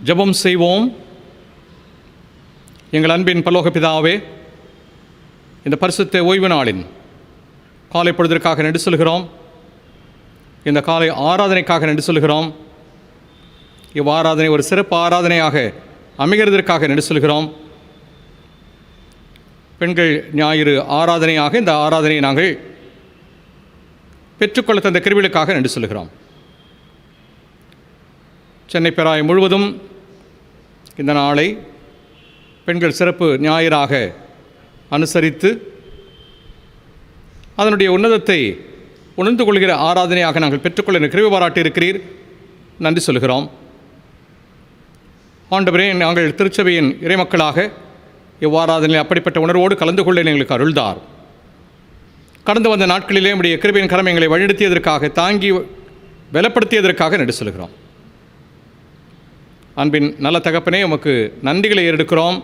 ஜெபம் செய்வோம். எங்கள் அன்பின் பரலோக பிதாவே, இந்த பரிசுத்த ஓய்வு நாளின் காலை பொழுதிற்காக நன்றி சொல்கிறோம். இந்த காலை ஆராதனைக்காக நன்றி சொல்கிறோம். இவ்வாராதனை ஒரு சிறப்பு ஆராதனையாக அமைகிறதற்காக நன்றி சொல்கிறோம். பெண்கள் ஞாயிறு ஆராதனையாக இந்த ஆராதனையை நாங்கள் பெற்றுக்கொள்ள தந்த கிருபைகளுக்காக நன்றி சொல்கிறோம். சென்னை பேராயம் முழுவதும் இந்த நாளை பெண்கள் சிறப்பு ஞாயிறாக அனுசரித்து அதனுடைய உன்னதத்தை உணர்ந்து கொள்கிற ஆராதனையாக நாங்கள் பெற்றுக்கொள்ள கிருபை பாராட்டி இருக்கிறீர். நன்றி சொல்கிறோம். ஆண்டவரே, நாங்கள் திருச்சபையின் இறைமக்களாக இவ்வாராதனையில் அப்படிப்பட்ட உணர்வோடு கலந்து கொள்ள எங்களுக்கு அருள்தார். கடந்து வந்த நாட்களிலே நம்முடைய கிருபையின் கரம் எங்களை வழிநடத்தியதற்காக, தாங்கி பலப்படுத்தியதற்காக நன்றி சொல்கிறோம். அன்பின் நல்ல தகப்பனே, உமக்கு நன்றிகளை ஏறெடுக்கிறோம்.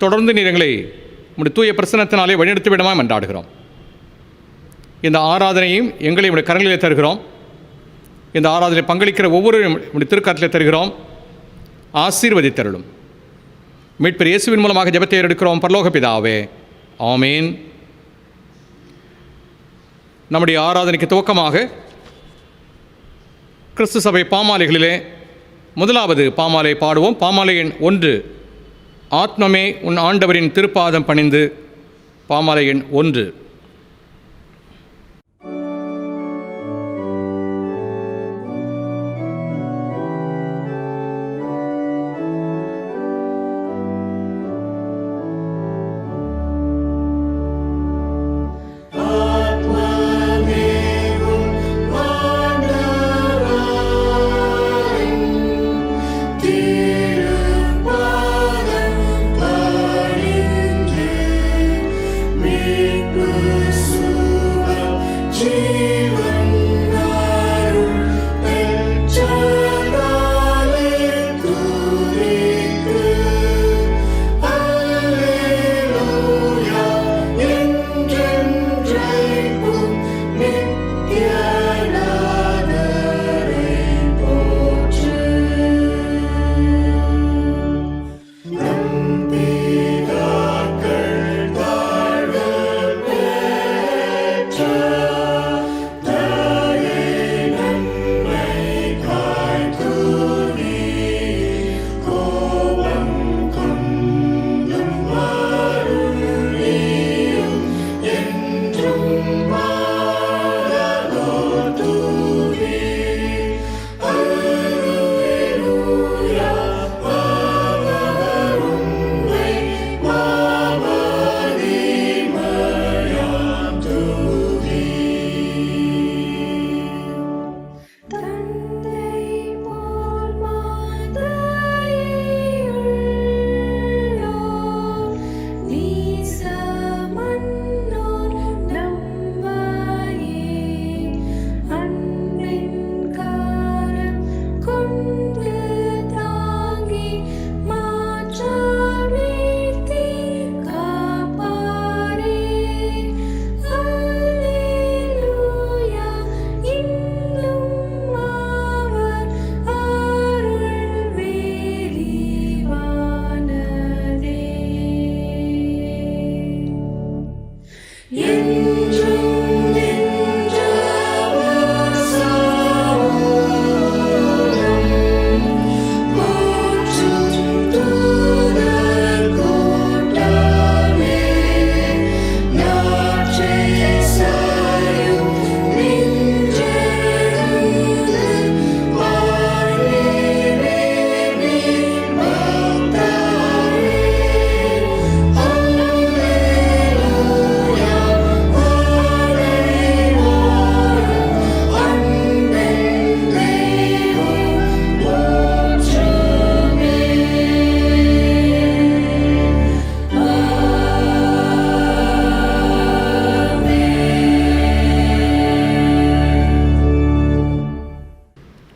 தொடர்ந்து நீர் எங்களை உம்முடைய தூய பிரசன்னத்தினாலே வழிநடத்தி விடமாக மன்றாடுகிறோம். இந்த ஆராதனையும் எங்களை உடைய கரங்களிலே தருகிறோம். இந்த ஆராதனை பங்களிக்கிற ஒவ்வொரு உடைய திருக்கரத்திலே தருகிறோம். ஆசீர்வதித்தருளும். மீட்பர் இயேசுவின் மூலமாக ஜெபத்தை ஏறெடுக்கிறோம் பரலோக பிதாவே, ஆமேன். நம்முடைய ஆராதனைக்கு துவக்கமாக கிறிஸ்து சபை பாமாலைகளிலே முதலாவது பாமாலை பாடுவோம். பாமாலை எண் 1, ஆத்மமே உன் ஆண்டவரின் திருப்பாதம் பணிந்து. பாமாலை எண் 1.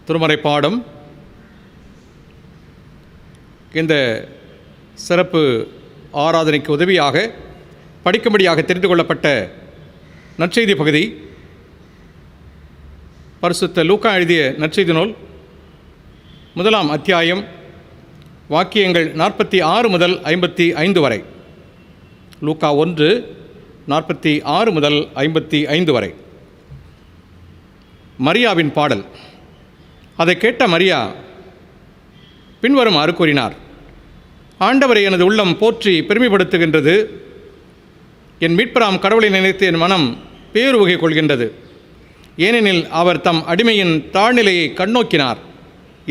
திருமறை பாடம் இந்த சிறப்பு ஆராதனைக்கு உதவியாக படிக்கும்படியாக தெரிந்து கொள்ளப்பட்ட நற்செய்தி பகுதி பரிசுத்த லூக்கா எழுதிய நற்செய்தி நூல் முதலாம் அத்தியாயம் வாக்கியங்கள் 46 முதல் 55 வரை. லூக்கா 1 46 முதல் 55 வரை. மரியாவின் பாடல். அதை கேட்ட மரியா பின்வருமாறு கூறினார்: ஆண்டவரை எனது உள்ளம் போற்றி பெருமைப்படுத்துகின்றது. என் மீட்பராம் கடவுளை நினைத்து என் மனம் பேருவகை கொள்கின்றது. ஏனெனில் அவர் தம் அடிமையின் தாழ்நிலையை கண்ணோக்கினார்.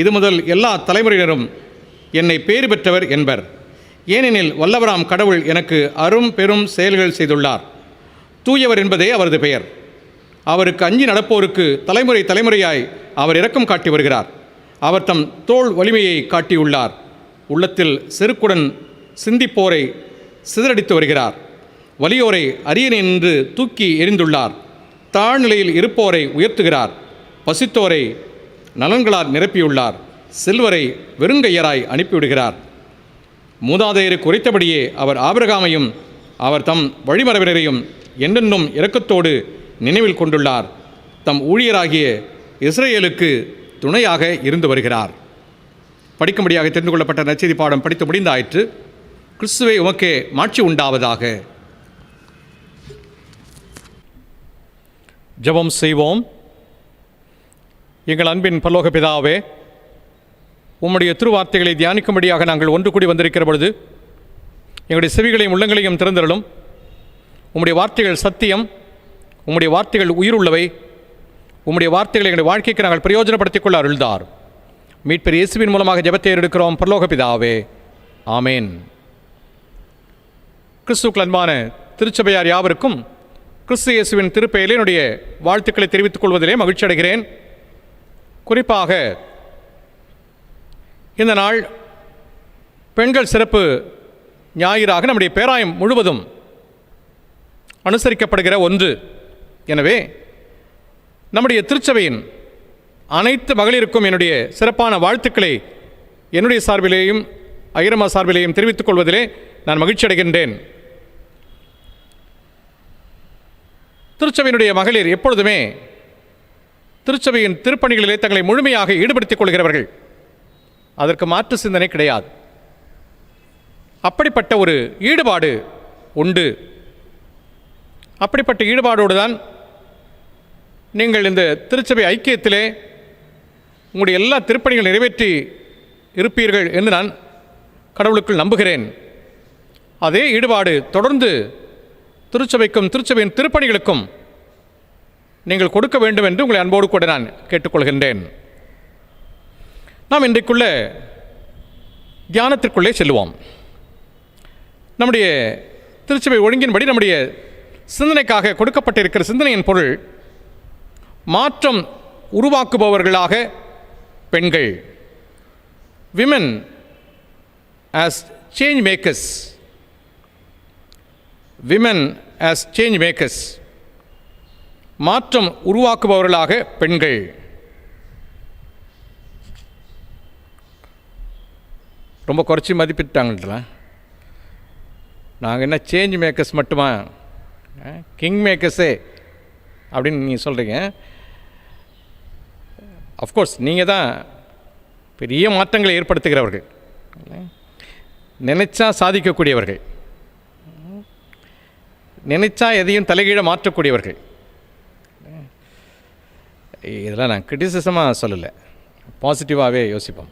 இது முதல் எல்லா தலைமுறையினரும் என்னை பேறு பெற்றவர் என்பர். ஏனெனில் வல்லவராம் கடவுள் எனக்கு அரும் பெரும் செயல்கள் செய்துள்ளார். தூயவர் என்பதே அவரது பெயர். அவருக்கு அஞ்சி நடப்போருக்கு தலைமுறை தலைமுறையாய் அவர் இரக்கம் காட்டி வருகிறார். அவர் தம் தோள் வலிமையை காட்டியுள்ளார். உள்ளத்தில் செருக்குடன் சிந்திப்போரை சிதறடித்து வருகிறார். வலியோரை அரியணை நின்று தூக்கி எறிந்துள்ளார். தாழ்நிலையில் இருப்போரை உயர்த்துகிறார். பசித்தோரை நலன்களால் நிரப்பியுள்ளார். செல்வரை வெறுங்கையராய் அனுப்பிவிடுகிறார். மூதாதையருக்கு உரைத்தபடியே அவர் ஆபிரகாமையும் அவர் தம் வழிமரபினரையும் என்றென்றும் இரக்கத்தோடு நினைவில் கொண்டுள்ளார். தம் ஊழியராகிய இஸ்ரேலுக்கு துணையாக இருந்து வருகிறார். படிக்கும்படியாக தெரிந்து கொள்ளப்பட்ட நற்செய்தி பாடம் படித்து முடிந்தாயிற்று. கிறிஸ்துவே உமக்கே மாட்சி உண்டாவதாக. ஜெபம் செய்வோம். எங்கள் அன்பின் பரலோக பிதாவே, உம்முடைய திருவார்த்தைகளை தியானிக்கும்படியாக நாங்கள் ஒன்று கூடி வந்திருக்கிற பொழுது எங்களுடைய செவிகளையும் உள்ளங்களையும் திறந்தருளும். உம்முடைய வார்த்தைகள் சத்தியம், உம்முடைய வார்த்தைகள் உயிருள்ளவை. உம்முடைய வார்த்தைகளை எங்களுடைய வாழ்க்கைக்கு நாங்கள் பிரயோஜனப்படுத்திக் கொள்ள அருள்தார். மீட்பர் இயேசுவின் மூலமாக ஜெபத்தை எடுக்கிறோம் பரலோக பிதாவே, ஆமேன். கிறிஸ்துவுக்குள் அன்பான திருச்சபையார் யாவருக்கும் கிறிஸ்து இயேசுவின் திருப்பெயரில் என்னுடைய வாழ்த்துக்களை தெரிவித்துக் கொள்வதிலே மகிழ்ச்சி அடைகிறேன். குறிப்பாக இந்த நாள் பெண்கள் சிறப்பு ஞாயிறாக நம்முடைய பேராயம் முழுவதும் அனுசரிக்கப்படுகிற ஒன்று. எனவே நம்முடைய திருச்சபையின் அனைத்து மகளிருக்கும் என்னுடைய சிறப்பான வாழ்த்துக்களை என்னுடைய சார்பிலேயும் ஐரமா சார்பிலேயும் தெரிவித்துக் கொள்வதிலே நான் மகிழ்ச்சி அடைகின்றேன். திருச்சபையினுடைய மகளிர் எப்பொழுதுமே திருச்சபையின் திருப்பணிகளிலே தங்களை முழுமையாக ஈடுபடுத்திக் கொள்கிறவர்கள். அதற்கு மாற்று சிந்தனை கிடையாது. அப்படிப்பட்ட ஒரு ஈடுபாடு உண்டு. அப்படிப்பட்ட ஈடுபாடோடு தான் நீங்கள் இந்த திருச்சபை ஐக்கியத்திலே உங்களுடைய எல்லா திருப்பணிகள் நிறைவேற்றி இருப்பீர்கள் என்று நான் கடவுளுக்குள் நம்புகிறேன். அதே ஈடுபாடு தொடர்ந்து திருச்சபைக்கும் திருச்சபையின் திருப்பணிகளுக்கும் நீங்கள் கொடுக்க வேண்டும் என்று உங்களை அன்போடு கூட நான் கேட்டுக்கொள்கின்றேன். நாம் இன்றைக்குள்ள தியானத்திற்குள்ளே செல்லுவோம். நம்முடைய திருச்சபை ஒழுங்கின்படி நம்முடைய சிந்தனைக்காக கொடுக்கப்பட்டிருக்கிற சிந்தனையின் பொருள் மாற்றம் உருவாக்குபவர்களாக பெண்கள். Women as change makers. Women as change makers. மாற்றம் உருவாக்குபவர்களாக பெண்கள். ரொம்ப குறைச்சி மதிப்பிட்டாங்கல்ல. நாங்கள் என்ன சேஞ்ச் மேக்கர்ஸ் மட்டுமா, கிங் மேக்கர்ஸே அப்படின்னு நீங்கள் சொல்கிறீங்க. அஃப்கோர்ஸ் நீங்கள் தான் பெரிய மாற்றங்களை ஏற்படுத்துகிறவர்கள், நினைச்சா சாதிக்கக்கூடியவர்கள், நினைச்சா எதையும் தலைகீழ மாற்றக்கூடியவர்கள். இதெல்லாம் நான் கிரிட்டிசிசமாக சொல்லலை, பாசிட்டிவாகவே யோசிப்போம்.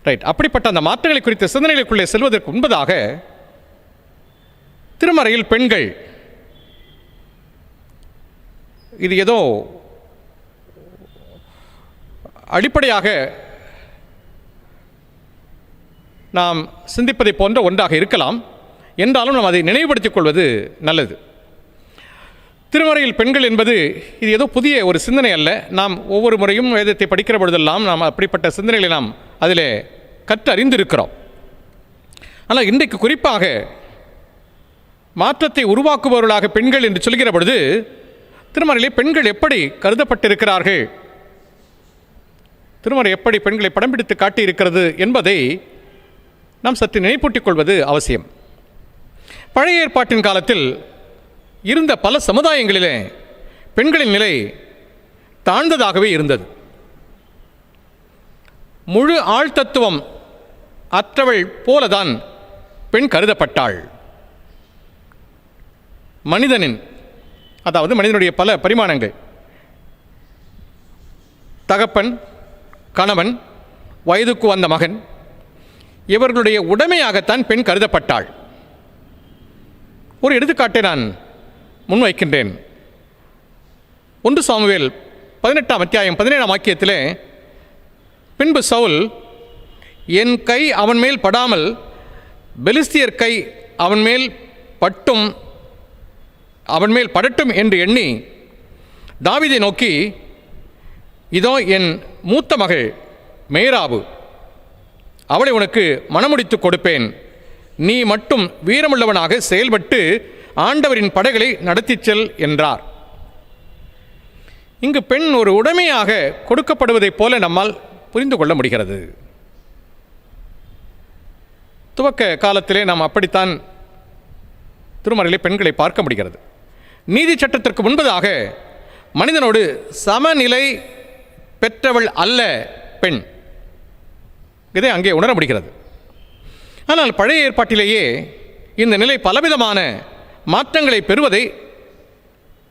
ரைட். அப்படிப்பட்ட அந்த மாற்றங்களை குறித்த சிந்தனைகளுக்குள்ளே செல்வதற்கு முன்பதாக திருமறையில் பெண்கள் இது ஏதோ அடிப்படையாக நாம் சிந்திப்பதை போன்ற ஒன்றாக இருக்கலாம். என்றாலும் நாம் அதை நினைவுபடுத்திக் கொள்வது நல்லது. திருமறையில் பெண்கள் என்பது இது ஏதோ புதிய ஒரு சிந்தனை அல்ல. நாம் ஒவ்வொரு முறையும் வேதத்தை படிக்கிற பொழுதெல்லாம் நாம் அப்படிப்பட்ட சிந்தனைகளை நாம் அதில் கற்றறிந்திருக்கிறோம். ஆனால் இன்றைக்கு குறிப்பாக மாற்றத்தை உருவாக்குபவர்களாக பெண்கள் என்று சொல்கிற பொழுது திருமறையிலே பெண்கள் எப்படி கருதப்பட்டிருக்கிறார்கள், திருமறை எப்படி பெண்களை படம் பிடித்து காட்டியிருக்கிறது என்பதை நாம் சற்று நினைப்பூட்டிக் கொள்வது அவசியம். பழைய ஏற்பாட்டின் காலத்தில் இருந்த பல சமுதாயங்களிலே பெண்களின் நிலை தாழ்ந்ததாகவே இருந்தது. முழு ஆழ்தத்துவம் அற்றவள் போலதான் பெண் கருதப்பட்டாள். மனிதனின், அதாவது மனிதனுடைய பல பரிமாணங்கள், தகப்பன், கணவன், வயதுக்கு வந்த மகன், இவர்களுடைய உடைமையாகத்தான் பெண் கருதப்பட்டாள். ஒரு எடுத்துக்காட்டை நான் முன்வைக்கின்றேன். 1 சாமுவேல் 18ஆம் அத்தியாயம் 17ஆம் வாக்கியத்திலே, பின்பு சவுல், என் கை அவன் மேல் படாமல் பெலிஸ்தியர் கை அவன் மேல் படட்டும் என்று எண்ணி தாவீதை நோக்கி, இதோ என் மூத்த மகள் மேராபு, அவளை உனக்கு மணமுடித்து கொடுப்பேன், நீ மட்டும் வீரமுள்ளவனாக செயல்பட்டு ஆண்டவரின் படைகளை நடத்திச் செல் என்றார். இங்கு பெண் ஒரு உடைமையாக கொடுக்கப்படுவதைப் போல நம்மால் புரிந்து கொள்ள முடிகிறது. துவக்க காலத்திலே நாம் அப்படித்தான் திருமறையிலே பெண்களை பார்க்க முடிகிறது. நீதி சட்டத்திற்கு முன்பதாக மனிதனோடு சமநிலை பெற்றவள் அல்ல பெண், இதை அங்கே உணர முடிகிறது. ஆனால் பழைய ஏற்பாட்டிலேயே இந்த நிலை பலவிதமான மாற்றங்களை பெறுவதை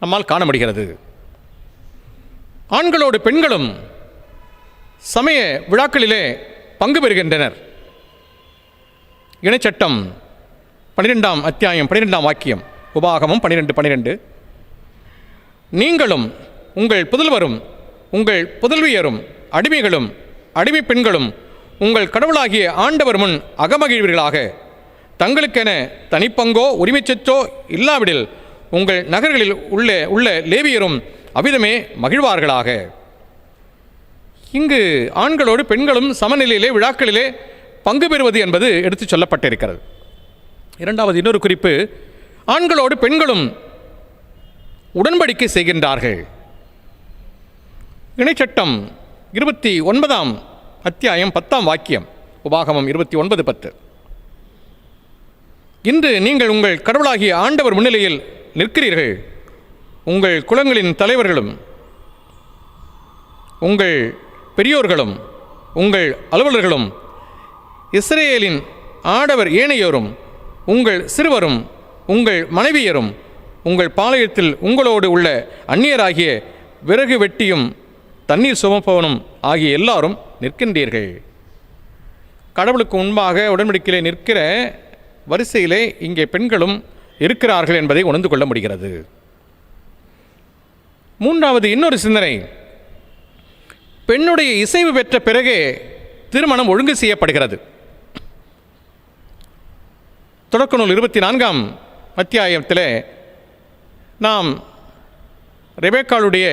நம்மால் காண முடிகிறது. ஆண்களோடு பெண்களும் சமய விழாக்களிலே பங்கு பெறுகின்றனர். இணைச்சட்டம் 12ஆம் அத்தியாயம் 12ஆம் வாக்கியம், உபாகமம் 12:12, நீங்களும் உங்கள் புதல்வரும் உங்கள் புதல்வியரும் அடிமைகளும் அடிமை பெண்களும் உங்கள் கடவுளாகிய ஆண்டவர் முன் அகமகிழ்வீர்களாக, தங்களுக்கென தனிப்பங்கோ உரிமைச்சோ இல்லாவிடில் உங்கள் நகர்களில் உள்ள லேவியரும் அவ்விதமே மகிழ்வார்களாக. இங்கு ஆண்களோடு பெண்களும் சமநிலையிலே விழாக்களிலே பங்கு பெறுவது என்பது எடுத்துச் சொல்லப்பட்டிருக்கிறது. இரண்டாவது இன்னொரு குறிப்பு, ஆண்களோடு பெண்களும் உடன்படிக்கை செய்கின்றார்கள். இணைச்சட்டம் 29ஆம் அத்தியாயம் 10ஆம் வாக்கியம், உபாகமம் 29:10, இன்று நீங்கள் உங்கள் கடவுளாகிய ஆண்டவர் முன்னிலையில் நிற்கிறீர்கள். உங்கள் குலங்களின் தலைவர்களும் உங்கள் பெரியோர்களும் உங்கள் அலுவலர்களும் இஸ்ரேலின் ஆடவர் ஏனையோரும் உங்கள் சிறுவரும் உங்கள் மனைவியரும் உங்கள் பாளையத்தில் உங்களோடு உள்ள அந்நியராகிய விறகு வெட்டியும் தண்ணீர் சுமப்பவனும் ஆகிய எல்லாரும் நிற்கின்றீர்கள். கடவுளுக்கு முன்பாக உடன்படிக்கையிலே நிற்கிற வரிசையிலே இங்கே பெண்களும் இருக்கிறார்கள் என்பதை உணர்ந்து கொள்ள முடிகிறது. மூன்றாவது இன்னொரு சிந்தனை, பெண்ணுடைய இசைவு பெற்ற பிறகே திருமணம் ஒழுங்கு செய்யப்படுகிறது. தொடக்க நூல் 24ஆம் அத்தியாயத்தில் நாம் ரெபேக்காளுடைய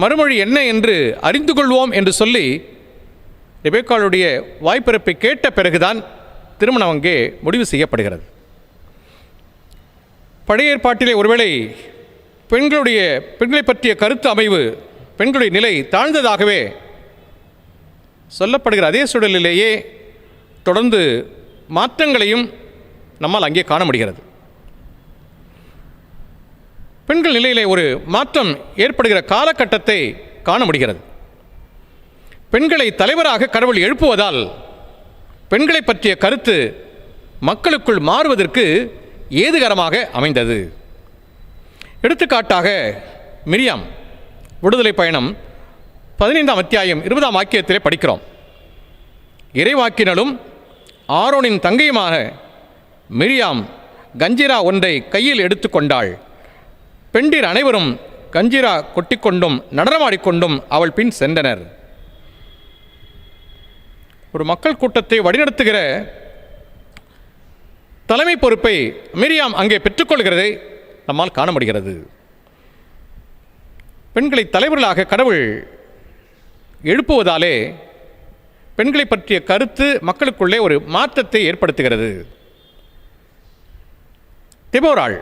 மறுமொழி என்ன என்று அறிந்து கொள்வோம் என்று சொல்லி ரெபேக்காளுடைய வாய்ப்பிறப்பை கேட்ட பிறகுதான் திருமணம் அங்கே முடிவு செய்யப்படுகிறது. பழைய ஏற்பாட்டிலே ஒருவேளை பெண்களை பற்றிய கருத்து அமைவு, பெண்களுடைய நிலை தாழ்ந்ததாகவே சொல்லப்படுகிற அதே சூழலிலேயே தொடர்ந்து மாற்றங்களையும் நம்மால் அங்கே காண முடிகிறது. பெண்கள் நிலையிலே ஒரு மாற்றம் ஏற்படுகிற காலகட்டத்தை காண முடிகிறது. பெண்களை தலைவராக கடவுள் எழுப்புவதால் பெண்களை பற்றிய கருத்து மக்களுக்குள் மாறுவதற்கு ஏதுகரமாக அமைந்தது. எடுத்துக்காட்டாக மிரியாம் விடுதலை பயணம் 15ஆம் அத்தியாயம் 20ஆம் வாக்கியத்திலே படிக்கிறோம். இறைவாக்கினலும் ஆரோனின் தங்கையுமான மிரியாம் கஞ்சிரா ஒன்றை கையில் எடுத்துக்கொண்டாள். பெண்டிர் அனைவரும் கஞ்சிரா கொட்டிக்கொண்டும் நடனமாடிக்கொண்டும் அவள் பின் சென்றனர். ஒரு மக்கள் கூட்டத்தை வழிநடத்துகிற தலைமை பொறுப்பை மிரியாம் அங்கே பெற்றுக்கொள்கிறதை நம்மால் காண முடிகிறது. பெண்களை தலைவர்களாக கடவுள் எழுப்புவதாலே பெண்களை பற்றிய கருத்து மக்களுக்குள்ளே ஒரு மாற்றத்தை ஏற்படுத்துகிறது. தெபோராள்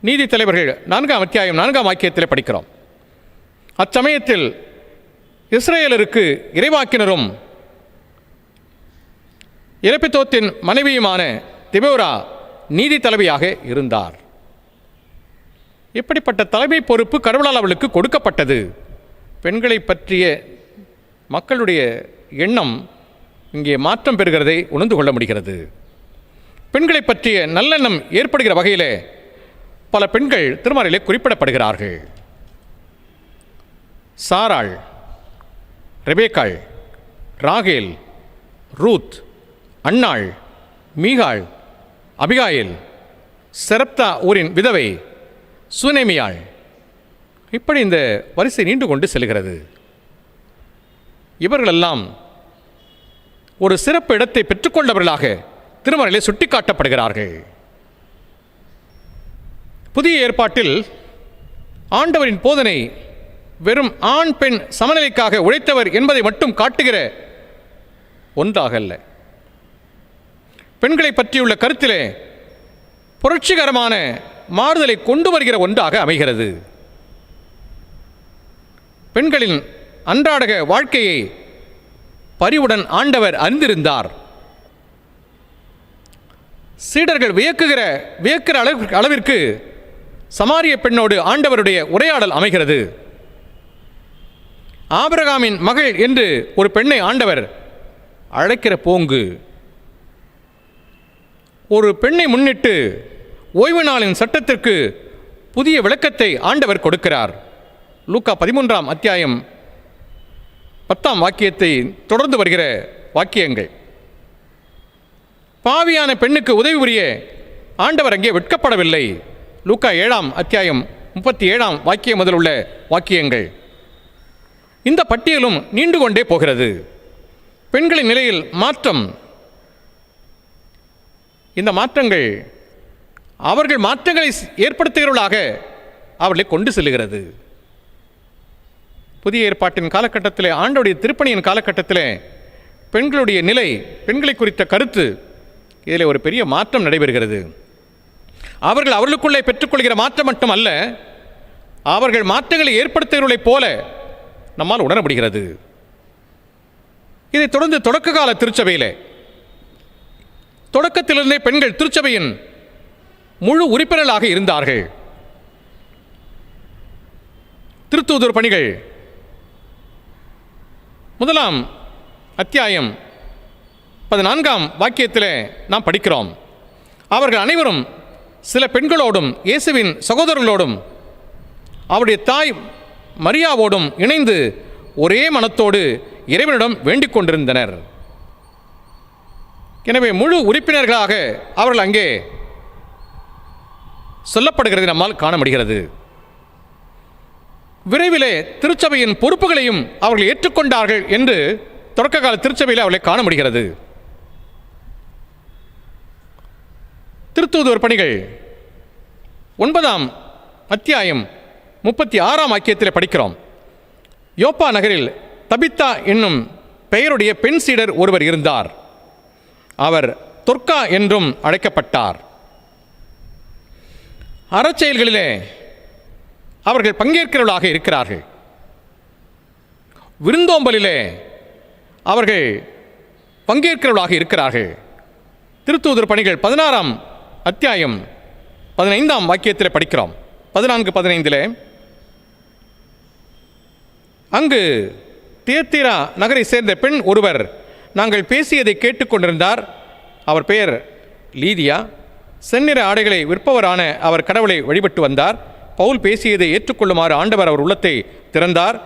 நீதி தலைவர்கள் 4ஆம் அத்தியாயம் 4ஆம் வாக்கியத்தில் படிக்கிறோம். அச்சமயத்தில் இஸ்ரேலருக்கு இறைவாக்கினரும் எலப்பித்தோத்தின் மனைவியுமான தெபோரா நீதி தலைவியாக இருந்தார். இப்படிப்பட்ட தலைமை பொறுப்பு கடவுளால் அவளுக்கு கொடுக்கப்பட்டது. பெண்களை பற்றிய மக்களுடைய எண்ணம் இங்கே மாற்றம் பெறுகிறதை உணர்ந்து கொள்ள முடிகிறது. பெண்களை பற்றிய நல்லெண்ணம் ஏற்படுகிற வகையில் பல பெண்கள் திருமறையிலே குறிப்பிடப்படுகிறார்கள். சாராள், ரெபேக்காள், ராகேல், ரூத், அன்னாள், மீகாள், அபிகாயில், செரப்தா ஊரின் விதவை, சுனேமியாள், இப்படி இந்த வரிசை நீண்டு கொண்டு செல்கிறது. இவர்களெல்லாம் ஒரு சிறப்பு இடத்தை பெற்றுக்கொண்டவர்களாக திருமறையிலே சுட்டிக்காட்டப்படுகிறார்கள். புதிய ஏற்பாட்டில் ஆண்டவரின் போதனை வெறும் ஆண் பெண் சமநிலைக்காக உழைத்தவர் என்பதை மட்டும் காட்டுகிற ஒன்றாக அல்ல. பெண்களை பற்றியுள்ள கருத்திலே புரட்சிகரமான மாறுதலை கொண்டு வருகிற ஒன்றாக அமைகிறது. பெண்களின் அன்றாட வாழ்க்கையை பரிவுடன் ஆண்டவர் அறிந்திருந்தார். சீடர்கள் வியக்கிற அளவிற்கு சமாரிய பெண்ணோடு ஆண்டவருடைய உரையாடல் அமைகிறது. ஆபிரகாமின் மகள் என்று ஒரு பெண்ணை ஆண்டவர் அழைக்கிற போங்கு, ஒரு பெண்ணை முன்னிட்டு ஓய்வு நாளின் சட்டத்திற்கு புதிய விளக்கத்தை ஆண்டவர் கொடுக்கிறார். லூக்கா 13ஆம் அத்தியாயம் 10ஆம் வாக்கியத்தை தொடர்ந்து வருகிற வாக்கியங்கள். பாவியான பெண்ணுக்கு உதவி புரிய ஆண்டவர் அங்கே வெட்கப்படவில்லை. லூக்கா 7ஆம் அத்தியாயம் 37ஆம் வாக்கியம் முதல் உள்ள வாக்கியங்கள். இந்த பட்டியலும் நீண்டு கொண்டே போகிறது. பெண்களின் நிலையில் மாற்றம், இந்த மாற்றங்கள் அவர்கள் மாற்றங்களை ஏற்படுத்துகிறவர்களாக அவர்களை கொண்டு செல்லுகிறது. புதிய ஏற்பாட்டின் காலகட்டத்தில், ஆண்டவருடைய திருப்பணியின் காலகட்டத்தில் பெண்களுடைய நிலை, பெண்களை குறித்த கருத்து, இதில் ஒரு பெரிய மாற்றம் நடைபெறுகிறது. அவர்களுக்குள்ளே பெற்றுக்கொள்கிற மாற்றம் மட்டுமல்ல, அவர்கள் மாற்றங்களை ஏற்படுத்துகிறவர்களைப் போல நம்மால் உணர முடிகிறது. இதைத் தொடர்ந்து தொடக்க கால திருச்சபையிலே, தொடக்கத்திலிருந்தே பெண்கள் திருச்சபையின் முழு உறுப்பினர்களாக இருந்தார்கள். திருத்தூதர் பணிகள் 1ஆம் அத்தியாயம் 14ஆம் வாக்கியத்தில் நாம் படிக்கிறோம். அவர்கள் அனைவரும் சில பெண்களோடும் இயேசுவின் சகோதரர்களோடும் அவருடைய தாய் மரியாவோடும் இணைந்து ஒரே மனத்தோடு இறைவனிடம் வேண்டிக் கொண்டிருந்தனர். எனவே முழு உறுப்பினர்களாக அவர்கள் அங்கே சொல்லப்படுகிறது நம்மால் காண முடிகிறது. விரைவிலே திருச்சபையின் பொறுப்புகளையும் அவர்கள் ஏற்றுக்கொண்டார்கள் என்று தொடக்க கால திருச்சபையில் அவர்களை காண முடிகிறது. திருத்தூதர் பணிகள் 9ஆம் அத்தியாயம் 36ஆம் வாக்கியத்தில் படிக்கிறோம். யோப்பா நகரில் தபித்தா என்னும் பெயருடைய பெண் சீடர் ஒருவர் இருந்தார். அவர் தொர்க்கா என்றும் அழைக்கப்பட்டார். அறச்செயல்களிலே அவர்கள் பங்கேற்கிறவர்களாக இருக்கிறார்கள். விருந்தோம்பலிலே அவர்கள் பங்கேற்கிறவர்களாக இருக்கிறார்கள். திருத்தூதர் பணிகள் 16ஆம் அத்தியாயம் 15ஆம் வாக்கியத்தில் படிக்கிறோம். 14-15 அங்கு தியத்தீரா நகரை சேர்ந்த பெண் ஒருவர் நாங்கள் பேசியதை கேட்டுக்கொண்டிருந்தார். அவர் பெயர் லீதியா. செந்நிற ஆடைகளை விற்பவரான அவர் கடவுளை வழிபட்டு வந்தார். பவுல் பேசியதை ஏற்றுக்கொள்ளுமாறு ஆண்டவர் அவர் உள்ளத்தை திறந்தார்.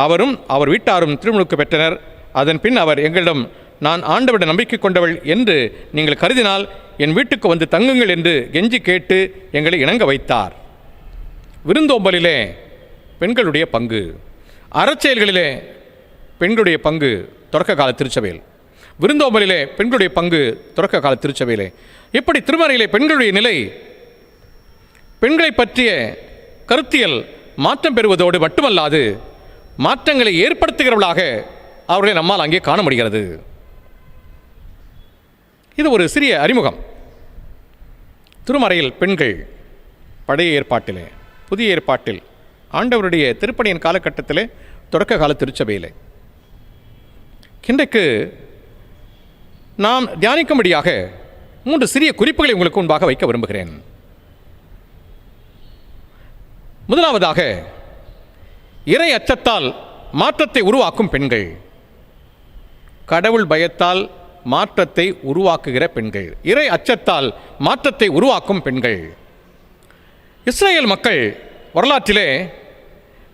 அவரும் அவர் வீட்டாரும் திருமுழுக்கு பெற்றனர். அதன் பின் அவர் எங்களிடம், நான் ஆண்டவரிடம் நம்பிக்கை கொண்டவள் என்று நீங்கள் கருதினால் என் வீட்டுக்கு வந்து தங்குங்கள் என்று கெஞ்சி கேட்டு எங்களை இணங்க வைத்தார். விருந்தோம்பலிலே பெண்களுடைய பங்கு, அறச்செயல்களிலே பெண்களுடைய பங்கு தொடக்க கால திருச்சபையில், விருந்தோம்பலிலே பெண்களுடைய பங்கு தொடக்க கால திருச்சபையிலே, இப்படி திருமறையிலே பெண்களுடைய நிலை, பெண்களை பற்றிய கருத்தியல் மாற்றம் பெறுவதோடு மட்டுமல்லாது மாற்றங்களை ஏற்படுத்துகிறவர்களாக அவர்களை நம்மால் அங்கே காண முடிகிறது. இது ஒரு சிறிய அறிமுகம். திருமறையில் பெண்கள் பழைய ஏற்பாட்டிலே, புதிய ஏற்பாட்டில், ஆண்டவருடைய திருப்பணியின் காலகட்டத்திலே, தொடக்க கால திருச்சபையிலே, இன்றைக்கு நாம் தியானிக்கும்படியாக 3 சிறிய குறிப்புகளை உங்களுக்கு முன்பாக வைக்க விரும்புகிறேன். முதலாவதாக, இறை அச்சத்தால் மாற்றத்தை உருவாக்கும் பெண்கள். கடவுள் பயத்தால் மாற்றத்தை உருவாக்குகிற பெண்கள், இறை அச்சத்தால் மாற்றத்தை உருவாக்கும் பெண்கள். இஸ்ரேல் மக்கள் வரலாற்றிலே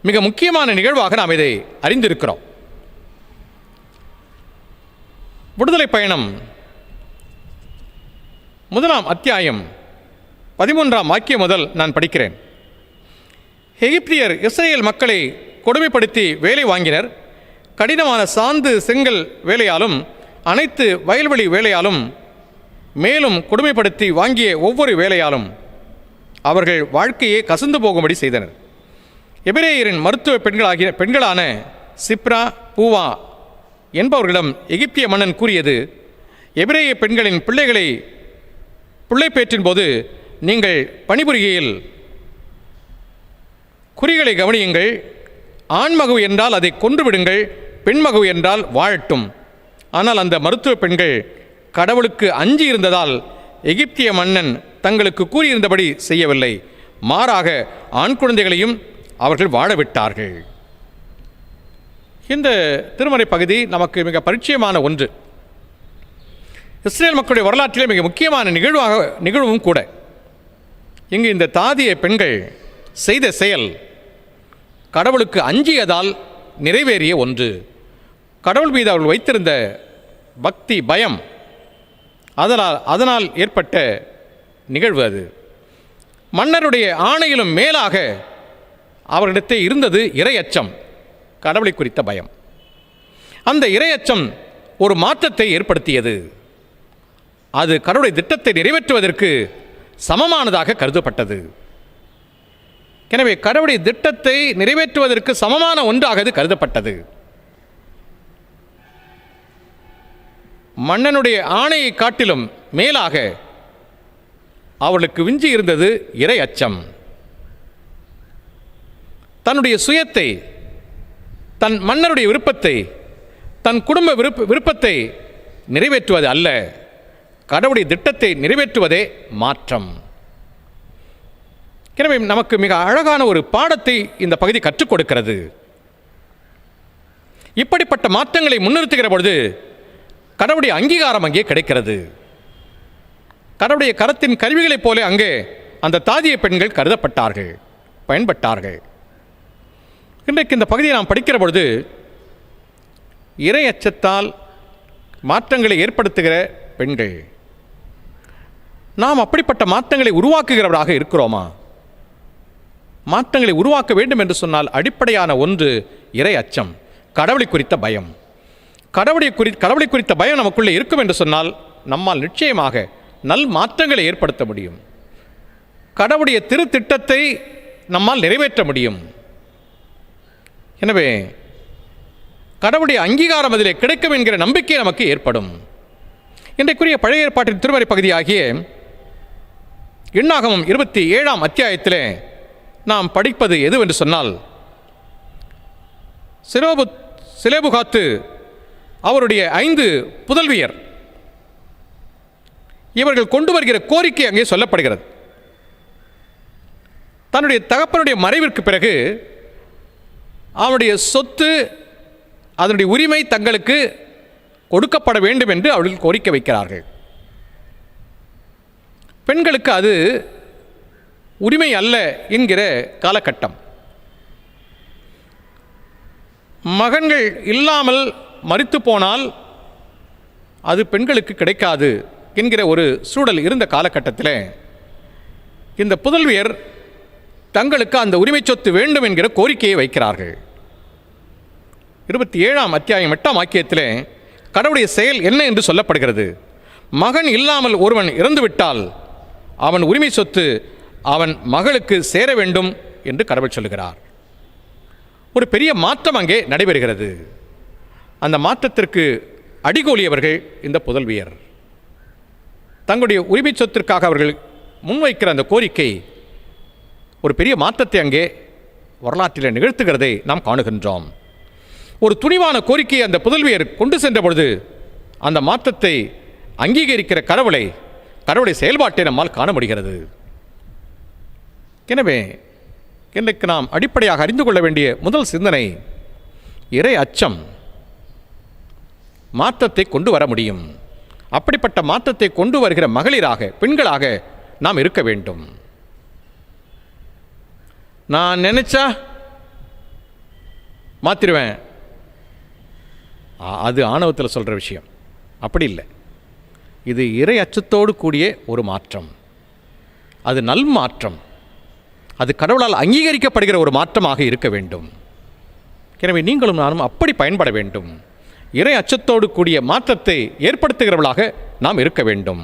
மிக முக்கியமான நிகழ்வாக நாம் இதை அறிந்திருக்கிறோம். விடுதலை பயணம் 1ஆம் அத்தியாயம் 13ஆம் வாக்கியம் முதல் நான் படிக்கிறேன். எகிப்தியர் இஸ்ரேல் மக்களை கொடுமைப்படுத்தி வேலை வாங்கினர். கடினமான சாந்து செங்கல் வேலையாலும் அனைத்து வயல்வெளி வேலையாலும் மேலும் கொடுமைப்படுத்தி வாங்கிய ஒவ்வொரு வேலையாலும் அவர்கள் வாழ்க்கையை கசந்து போகும்படி செய்தனர். எபிரேயரின் மருத்துவ பெண்களான சிப்ரா, பூவா என்பவர்களிடம் எகிப்திய மன்னன் கூறியது, எபிரேய பெண்களின் பிள்ளைப்பேற்றின் போது நீங்கள் பணிபுரிகையில் குறிகளை கவனியுங்கள். ஆண்மகு என்றால் அதை கொன்றுவிடுங்கள், பெண்மகு என்றால் வாழட்டும். ஆனால் அந்த மருத்துவ பெண்கள் கடவுளுக்கு அஞ்சி இருந்ததால் எகிப்திய மன்னன் தங்களுக்கு கூறியிருந்தபடி செய்யவில்லை. மாறாக ஆண் குழந்தைகளையும் அவர்கள் வாழவிட்டார்கள். இந்த திருமறை பகுதி நமக்கு மிக பரிச்சயமான ஒன்று. இஸ்ரேல் மக்களுடைய வரலாற்றிலே மிக முக்கியமான நிகழ்வும் கூட. இங்கு இந்த தாதிய பெண்கள் செய்த செயல் கடவுளுக்கு அஞ்சியதால் நிறைவேறிய ஒன்று. கடவுள் மீது அவர்கள் வைத்திருந்த பக்தி, பயம், அதனால் ஏற்பட்ட நிகழ்வு அது. மன்னருடைய ஆணையிலும் மேலாக அவர்களிடத்தே இருந்தது இறையச்சம், கடவுளை குறித்த பயம். அந்த இறையச்சம் ஒரு மாற்றத்தை ஏற்படுத்தியது. அது கடவுளுடைய திட்டத்தை நிறைவேற்றுவதற்கு சமமானதாக கருதப்பட்டது. எனவே கடவுளுடைய திட்டத்தை நிறைவேற்றுவதற்கு சமமான ஒன்றாக அது கருதப்பட்டது. மன்னனுடைய ஆணையை காட்டிலும் மேலாக அவர்களுக்கு விஞ்சி இருந்தது இறை அச்சம். தன்னுடைய சுயத்தை, தன் மன்னருடைய விருப்பத்தை, தன் குடும்ப விருப்பத்தை நிறைவேற்றுவது அல்ல, கடவுளுடைய திட்டத்தை நிறைவேற்றுவதே மாற்றம். எனவே நமக்கு மிக அழகான ஒரு பாடத்தை இந்த பகுதி கற்றுக் கொடுக்கிறது. இப்படிப்பட்ட மாற்றங்களை முன்னிறுத்துகிற பொழுது கடவுளுடைய அங்கீகாரம் அங்கே கிடைக்கிறது. கடவுளுடைய கரத்தின் கருவிகளைப் போல அங்கே அந்த தாதிய பெண்கள் கருதப்பட்டார்கள், பயன்பட்டார்கள். இன்றைக்கு இந்த பகுதியை நாம் படிக்கிற பொழுது இறை அச்சத்தால் மாற்றங்களை ஏற்படுத்துகிற பெண்கள், நாம் அப்படிப்பட்ட மாற்றங்களை உருவாக்குகிறவராக இருக்கிறோமா? மாற்றங்களை உருவாக்க வேண்டும் என்று சொன்னால் அடிப்படையான ஒன்று இறை அச்சம், கடவுளை குறித்த பயம். கடவுளை குறித்த பயம் நமக்குள்ளே இருக்கும் என்று சொன்னால் நம்மால் நிச்சயமாக நல் மாற்றங்களை ஏற்படுத்த முடியும். கடவுளுடைய திருத்திட்டத்தை நம்மால் நிறைவேற்ற முடியும். எனவே கடவுளுடைய அங்கீகாரம் அதிலே கிடைக்கும் என்கிற நம்பிக்கை நமக்கு ஏற்படும். இன்றைக்குரிய பழைய ஏற்பாட்டின் திருமறை பகுதியாகிய எண்ணாகமம் 27ஆம் அத்தியாயத்திலே நாம் படிப்பது எதுவென்று சொன்னால், செலோபுகாத்து அவருடைய 5 புதல்வியர், இவர்கள் கொண்டு வருகிற கோரிக்கை அங்கே சொல்லப்படுகிறது. தன்னுடைய தகப்பனுடைய மறைவிற்கு பிறகு அவனுடைய சொத்து, அதனுடைய உரிமை தங்களுக்கு கொடுக்கப்பட வேண்டும் என்று அவர்கள் கோரிக்கை வைக்கிறார்கள். பெண்களுக்கு அது உரிமை அல்ல என்கிற காலகட்டம். மகன்கள் இல்லாமல் மரித்து போனால் அது பெண்களுக்கு கிடைக்காது என்கிற ஒரு சூழல் இருந்த காலகட்டத்தில் இந்த புதல்வியர் தங்களுக்கு அந்த உரிமை சொத்து வேண்டும் என்கிற கோரிக்கையை வைக்கிறார்கள். 27ஆம் அத்தியாயம் 8ஆம் வாக்கியத்தில் கடவுளுடைய செயல் என்ன என்று சொல்லப்படுகிறது. மகன் இல்லாமல் ஒருவன் இறந்துவிட்டால் அவன் உரிமை சொத்து அவன் மகளுக்கு சேர வேண்டும் என்று கடவுள் சொல்லுகிறார். ஒரு பெரிய மாற்றம் அங்கே நடைபெறுகிறது. அந்த மாற்றத்திற்கு அடிகோலியவர்கள் இந்த புதல்வியர். தங்களுடைய உரிமை சொத்திற்காக அவர்கள் முன்வைக்கிற அந்த கோரிக்கை ஒரு பெரிய மாற்றத்தை அங்கே வரலாற்றில் நிகழ்த்துகிறதை நாம் காணுகின்றோம். ஒரு துணிவான கோரிக்கையை அந்த புதல்வியர் கொண்டு சென்ற பொழுது அந்த மாற்றத்தை அங்கீகரிக்கிற கடவுளுடைய செயல்பாட்டை நம்மால் காண முடிகிறது. எனவே இன்றைக்கு நாம் அடிப்படையாக அறிந்து கொள்ள வேண்டிய முதல் சிந்தனை, இறை அச்சம் மாற்றத்தை கொண்டு வர முடியும். அப்படிப்பட்ட மாற்றத்தை கொண்டு வருகிற மகளிராக, பெண்களாக நாம் இருக்க வேண்டும். நான் நினைச்சா மாற்றிடுவேன், அது ஆணவத்தில் சொல்கிற விஷயம். அப்படி இல்லை. இது இறை அச்சத்தோடு கூடிய ஒரு மாற்றம். அது நல் மாற்றம். அது கடவுளால் அங்கீகரிக்கப்படுகிற ஒரு மாற்றமாக இருக்க வேண்டும். எனவே நீங்களும் நானும் அப்படி பயன்பட வேண்டும். இறை அச்சத்தோடு கூடிய மாற்றத்தை ஏற்படுத்துகிறவர்களாக நாம் இருக்க வேண்டும்.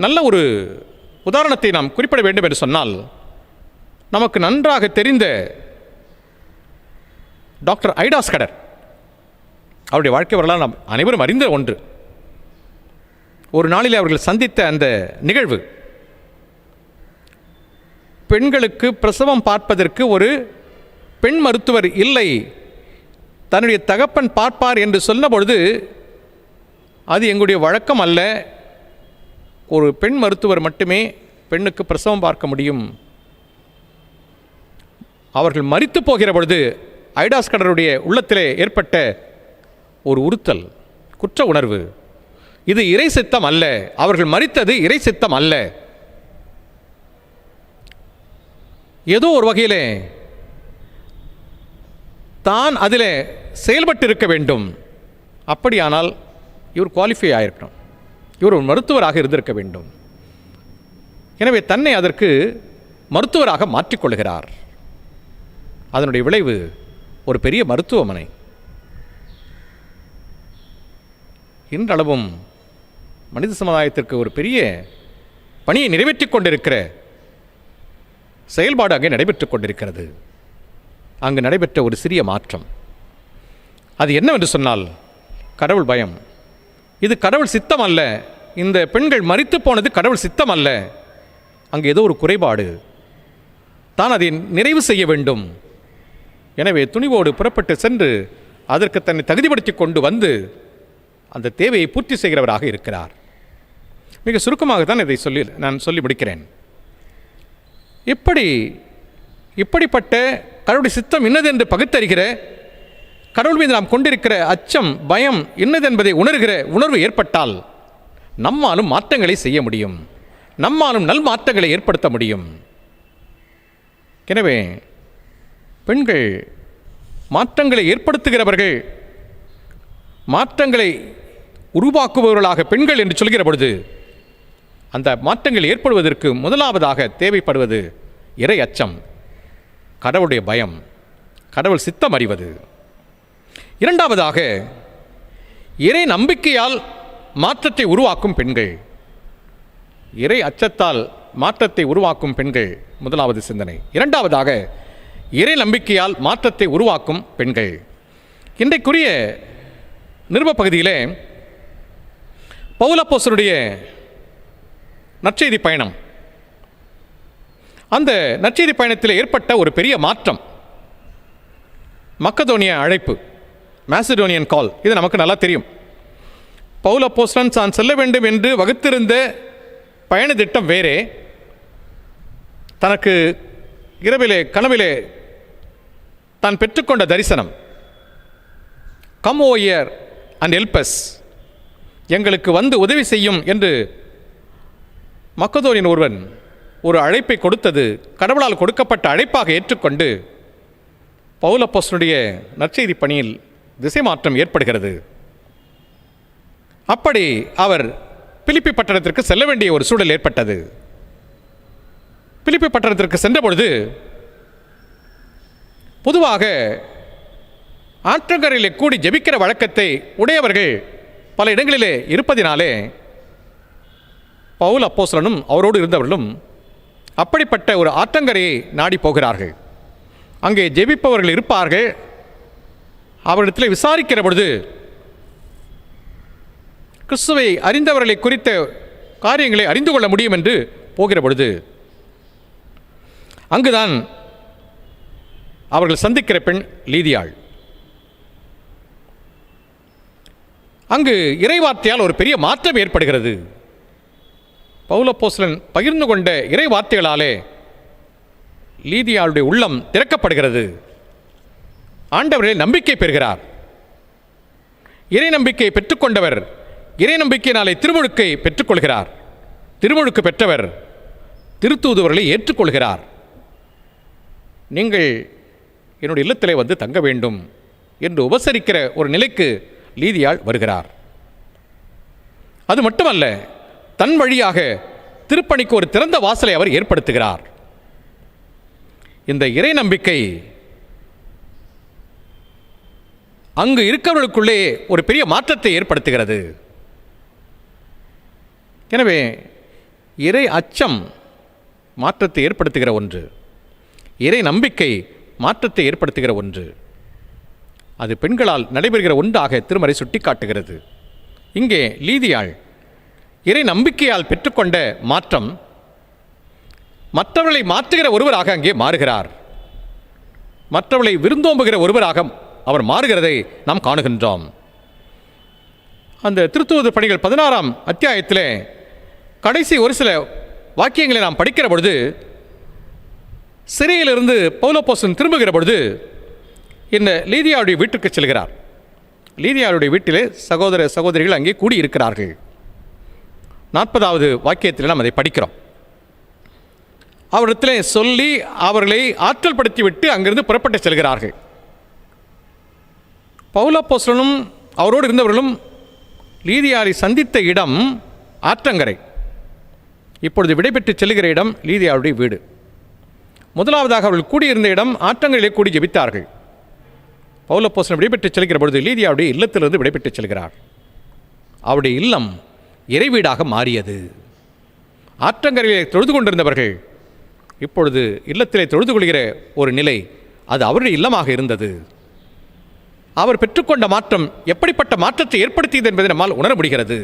நல்ல ஒரு உதாரணத்தை நாம் குறிப்பிட வேண்டும் என்று சொன்னால், நமக்கு நன்றாக தெரிந்த டாக்டர் ஐடா ஸ்கடர் அவருடைய வாழ்க்கை வரலாறு நாம் அனைவரும் அறிந்த ஒன்று. ஒரு நாளில் அவர்கள் சந்தித்த அந்த நிகழ்வு, பெண்களுக்கு பிரசவம் பார்ப்பதற்கு ஒரு பெண் மருத்துவர் இல்லை, தன்னுடைய தகப்பன் பார்ப்பார் என்று சொன்னபொழுது, அது எங்களுடைய வழக்கம் அல்ல, ஒரு பெண் மருத்துவர் மட்டுமே பெண்ணுக்கு பிரசவம் பார்க்க முடியும். அவர்கள் மரித்து போகிற பொழுது ஐடா ஸ்கடருடைய உள்ளத்திலே ஏற்பட்ட ஒரு உறுத்தல், குற்ற உணர்வு. இது இறை சித்தம் அல்ல, அவர்கள் மரித்தது இறை சித்தம் அல்ல. ஏதோ ஒரு வகையிலே தான் அதில் செயல்பட்டு இருக்க வேண்டும். அப்படியானால் இவர் குவாலிஃபை ஆகிருக்கணும், இவர் ஒரு மருத்துவராக இருந்திருக்க வேண்டும். எனவே தன்னை அதற்கு மருத்துவராக மாற்றிக்கொள்கிறார். அதனுடைய விளைவு ஒரு பெரிய மருத்துவமனை. இன்றளவும் மனித சமுதாயத்திற்கு ஒரு பெரிய பணியை நிறைவேற்றி கொண்டிருக்கிற செயல்பாடு அங்கே நடைபெற்று கொண்டிருக்கிறது. அங்கு நடைபெற்ற ஒரு சிறிய மாற்றம், அது என்னவென்று சொன்னால் கடவுள் பயம். இது கடவுள் சித்தம் அல்ல, இந்த பெண்கள் மரித்து போனது கடவுள் சித்தம் அல்ல, அங்கே ஏதோ ஒரு குறைபாடு, தான் அதை நிறைவு செய்ய வேண்டும். எனவே துணிவோடு புறப்பட்டு சென்று அதற்கு தன்னை தகுதிப்படுத்தி கொண்டு வந்து அந்த தேவையை பூர்த்தி செய்கிறவராக இருக்கிறார். மிக சுருக்கமாக தான் இதை நான் சொல்லி முடிக்கிறேன். இப்படிப்பட்ட கடவுளுடைய சித்தம் இன்னதென்று பகுத்தறிகிற, கடவுள் மீது நாம் கொண்டிருக்கிற அச்சம், பயம் இன்னதென்பதை உணர்கிற உணர்வு ஏற்பட்டால் நம்மாலும் மாற்றங்களை செய்ய முடியும், நம்மாலும் நல் மாற்றங்களை ஏற்படுத்த முடியும். எனவே பெண்கள் மாற்றங்களை ஏற்படுத்துகிறவர்கள், மாற்றங்களை உருவாக்குபவர்களாக பெண்கள் என்று சொல்கிற பொழுது, அந்த மாற்றங்கள் ஏற்படுவதற்கு முதலாவதாக தேவைப்படுவது இறை அச்சம், கடவுளுடைய பயம், கடவுள் சித்தம் அறிவது. இரண்டாவதாக இறை நம்பிக்கையால் மாற்றத்தை உருவாக்கும் பெண்கள். இறை அச்சத்தால் மாற்றத்தை உருவாக்கும் பெண்கள் முதலாவது சிந்தனை. இரண்டாவதாக இறை நம்பிக்கையால் மாற்றத்தை உருவாக்கும் பெண்கள். இன்றைக்குரிய நிருப பகுதியிலே பவுல் அப்போஸ்தலனுடைய நற்செய்தி பயணம், அந்த நற்செய்தி பயணத்தில் ஏற்பட்ட ஒரு பெரிய மாற்றம், மக்கதோனிய அழைப்பு, மாசிடோனியன் கால், இது நமக்கு நல்லா தெரியும். பவுல் அப்போஸ்தலன் தான் செல்ல வேண்டும் என்று வகுத்திருந்த பயண திட்டம் வேறே. தனக்கு இரவிலே கனவிலே தான் பெற்றுக்கொண்ட தரிசனம், come oh here and help us, எங்களுக்கு வந்து உதவி செய்யும் என்று மக்கதோனியன் ஒருவன் ஒரு அழைப்பை கொடுத்தது கடவுளால் கொடுக்கப்பட்ட அழைப்பாக ஏற்றுக்கொண்டு பவுல் அப்போஸ்தலனுடைய நற்செய்தி பணியில் திசை மாற்றம் ஏற்படுகிறது. அப்படி அவர் பிலிப்பி பட்டணத்திற்கு செல்ல வேண்டிய ஒரு சூழல் ஏற்பட்டது. பிலிப்பி பட்டணத்திற்கு சென்ற பொழுது பொதுவாக ஆற்றங்கரையிலே கூடி ஜெபிக்கிற வழக்கத்தை உடையவர்கள் பல இடங்களிலே இருப்பதினாலே பவுல் அப்போஸ்தலனும் அவரோடு இருந்தவர்களும் அப்படிப்பட்ட ஒரு ஆற்றங்கரையை நாடி போகிறார்கள். அங்கே ஜெபிப்பவர்கள் இருப்பார்கள். அவரிடத்தில் விசாரிக்கிற பொழுது கிறிஸ்துவை அறிந்தவர்களை குறித்த காரியங்களை அறிந்து கொள்ள முடியும் என்று போகிற பொழுது அங்குதான் அவர்கள் சந்திக்கிற பெண் லீதியாள். அங்கு இறைவார்த்தையால் ஒரு பெரிய மாற்றம் ஏற்படுகிறது. பவுலப்போஸ்தலன் பகிர்ந்து கொண்ட இறை வார்த்தைகளாலே லீதியாளுடைய உள்ளம் திறக்கப்படுகிறது. ஆண்டவரே நம்பிக்கை பெறுகிறார். இறை நம்பிக்கையை பெற்றுக்கொண்டவர் இறை நம்பிக்கையினாலே திருமுழுக்கை பெற்றுக்கொள்கிறார். திருமுழுக்கு பெற்றவர் திருத்தூதுவர்களை ஏற்றுக்கொள்கிறார். நீங்கள் என்னுடைய இல்லத்திலே வந்து தங்க வேண்டும் என்று உபசரிக்கிற ஒரு நிலைக்கு லீதியாள் வருகிறார். அது மட்டுமல்ல, தன் வழியாக திருப்பணிக்கு ஒரு திறந்த வாசலை அவர் ஏற்படுத்துகிறார். இந்த இறை நம்பிக்கை அங்கு இருக்கிறவர்களுக்குள்ளே ஒரு பெரிய மாற்றத்தை ஏற்படுத்துகிறது. எனவே இறை அச்சம் மாற்றத்தை ஏற்படுத்துகிற ஒன்று, இறை நம்பிக்கை மாற்றத்தை ஏற்படுத்துகிற ஒன்று. அது பெண்களால் நடைபெறுகிற ஒன்றாக திருமறை சுட்டிக்காட்டுகிறது. இங்கே லீதியாள் இறை நம்பிக்கையால் பெற்றுக்கொண்ட மாற்றம் மற்றவர்களை மாற்றுகிற ஒருவராக அங்கே மாறுகிறார். மற்றவர்களை விருந்தோம்புகிற ஒருவராக அவர் மாறுகிறதை நாம் காணுகின்றோம். அந்த திருத்தூது பணிகள் 16ஆம் அத்தியாயத்திலே கடைசி ஒரு சில வாக்கியங்களை நாம் படிக்கிற பொழுது, சிறையிலிருந்து பவுலப்போஸ்தலன் திரும்புகிற பொழுது இந்த லீதியாளுடைய வீட்டுக்கு செல்கிறார். லீதியாளுடைய வீட்டிலே சகோதர சகோதரிகள் அங்கே கூடியிருக்கிறார்கள். 40வது வாக்கியத்தில் நாம் அதை படிக்கிறோம். அவரிடத்திலே சொல்லி அவர்களை ஆற்றல் படுத்திவிட்டு அங்கிருந்து புறப்பட்டு செல்கிறார்கள். பவுலப்போஸ்தலனும் அவரோடு இருந்தவர்களும் லீதியாளை சந்தித்த இடம் ஆற்றங்கரை. இப்பொழுது விடைபெற்று செல்லுகிற இடம் லீதியாளுடைய வீடு. முதலாவதாக அவர்கள் கூடியிருந்த இடம் ஆற்றங்கரையிலே கூடி ஜெபித்தார்கள். பவுலப்போஸ்தலன் விடைபெற்று செல்கிற பொழுது லீதியாவுடைய இல்லத்திலிருந்து விடைபெற்று செல்கிறார். அவருடைய இல்லம் இறைவீடாக மாறியது. ஆற்றங்கரையிலே தொழுது கொண்டிருந்தவர்கள் இப்பொழுது இல்லத்திலே தொழுது கொள்கிற ஒரு நிலை, அது அவருடைய இல்லமாக இருந்தது. அவர் பெற்றுக்கொண்ட மாற்றம் எப்படிப்பட்ட மாற்றத்தை ஏற்படுத்தியது என்பதை நம்மால் உணர முடிகிறது.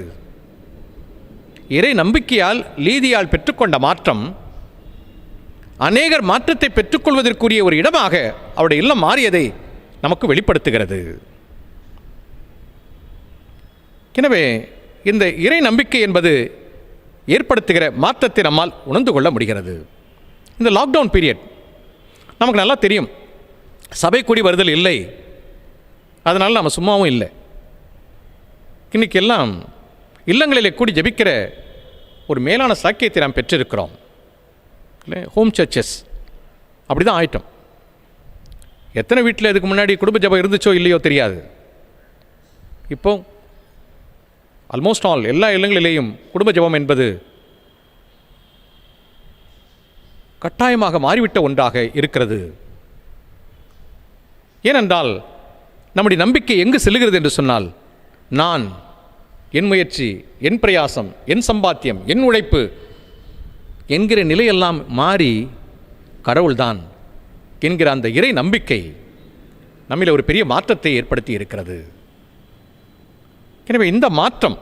இறை நம்பிக்கையால் லீதியால் பெற்றுக்கொண்ட மாற்றம் அநேகர் மாற்றத்தை பெற்றுக்கொள்வதற்குரிய ஒரு இடமாக அவருடைய இல்லம் மாறியதை நமக்கு வெளிப்படுத்துகிறது. எனவே இந்த இறை நம்பிக்கை என்பது ஏற்படுத்துகிற மாற்றத்தை நம்மால் உணர்ந்து கொள்ள முடிகிறது. இந்த லாக்டவுன் பீரியட் நமக்கு நல்லா தெரியும். சபை கூடி வருதல் இல்லை, அதனால் நாம் சும்மாவும் இல்லை. இன்றைக்கி எல்லாம் இல்லங்களிலே கூடி ஜெபிக்கிற ஒரு மேலான சாக்கியத்தை நாம் பெற்றிருக்கிறோம். இல்லை, ஹோம் சர்ச்சஸ் அப்படி தான் ஆயிட்டோம். எத்தனை வீட்டில் இதுக்கு முன்னாடி குடும்ப ஜெபம் இருந்துச்சோ இல்லையோ தெரியாது. இப்போ ஆல்மோஸ்ட் ஆல் எல்லா இல்லங்களிலேயும் குடும்ப ஜெபம் என்பது கட்டாயமாக மாறிவிட்ட ஒன்றாக இருக்கிறது. ஏனென்றால் நம்முடைய நம்பிக்கை எங்கு செல்லுகிறது என்று சொன்னால், நான், என் முயற்சி, என் பிரயாசம், என் சம்பாத்தியம், என் உழைப்பு என்கிற நிலையெல்லாம் மாறி கடவுள்தான் என்கிற அந்த இறை நம்பிக்கை நம்மில் ஒரு பெரிய மாற்றத்தை ஏற்படுத்தி இருக்கிறது. எனவே இந்த மாற்றம்,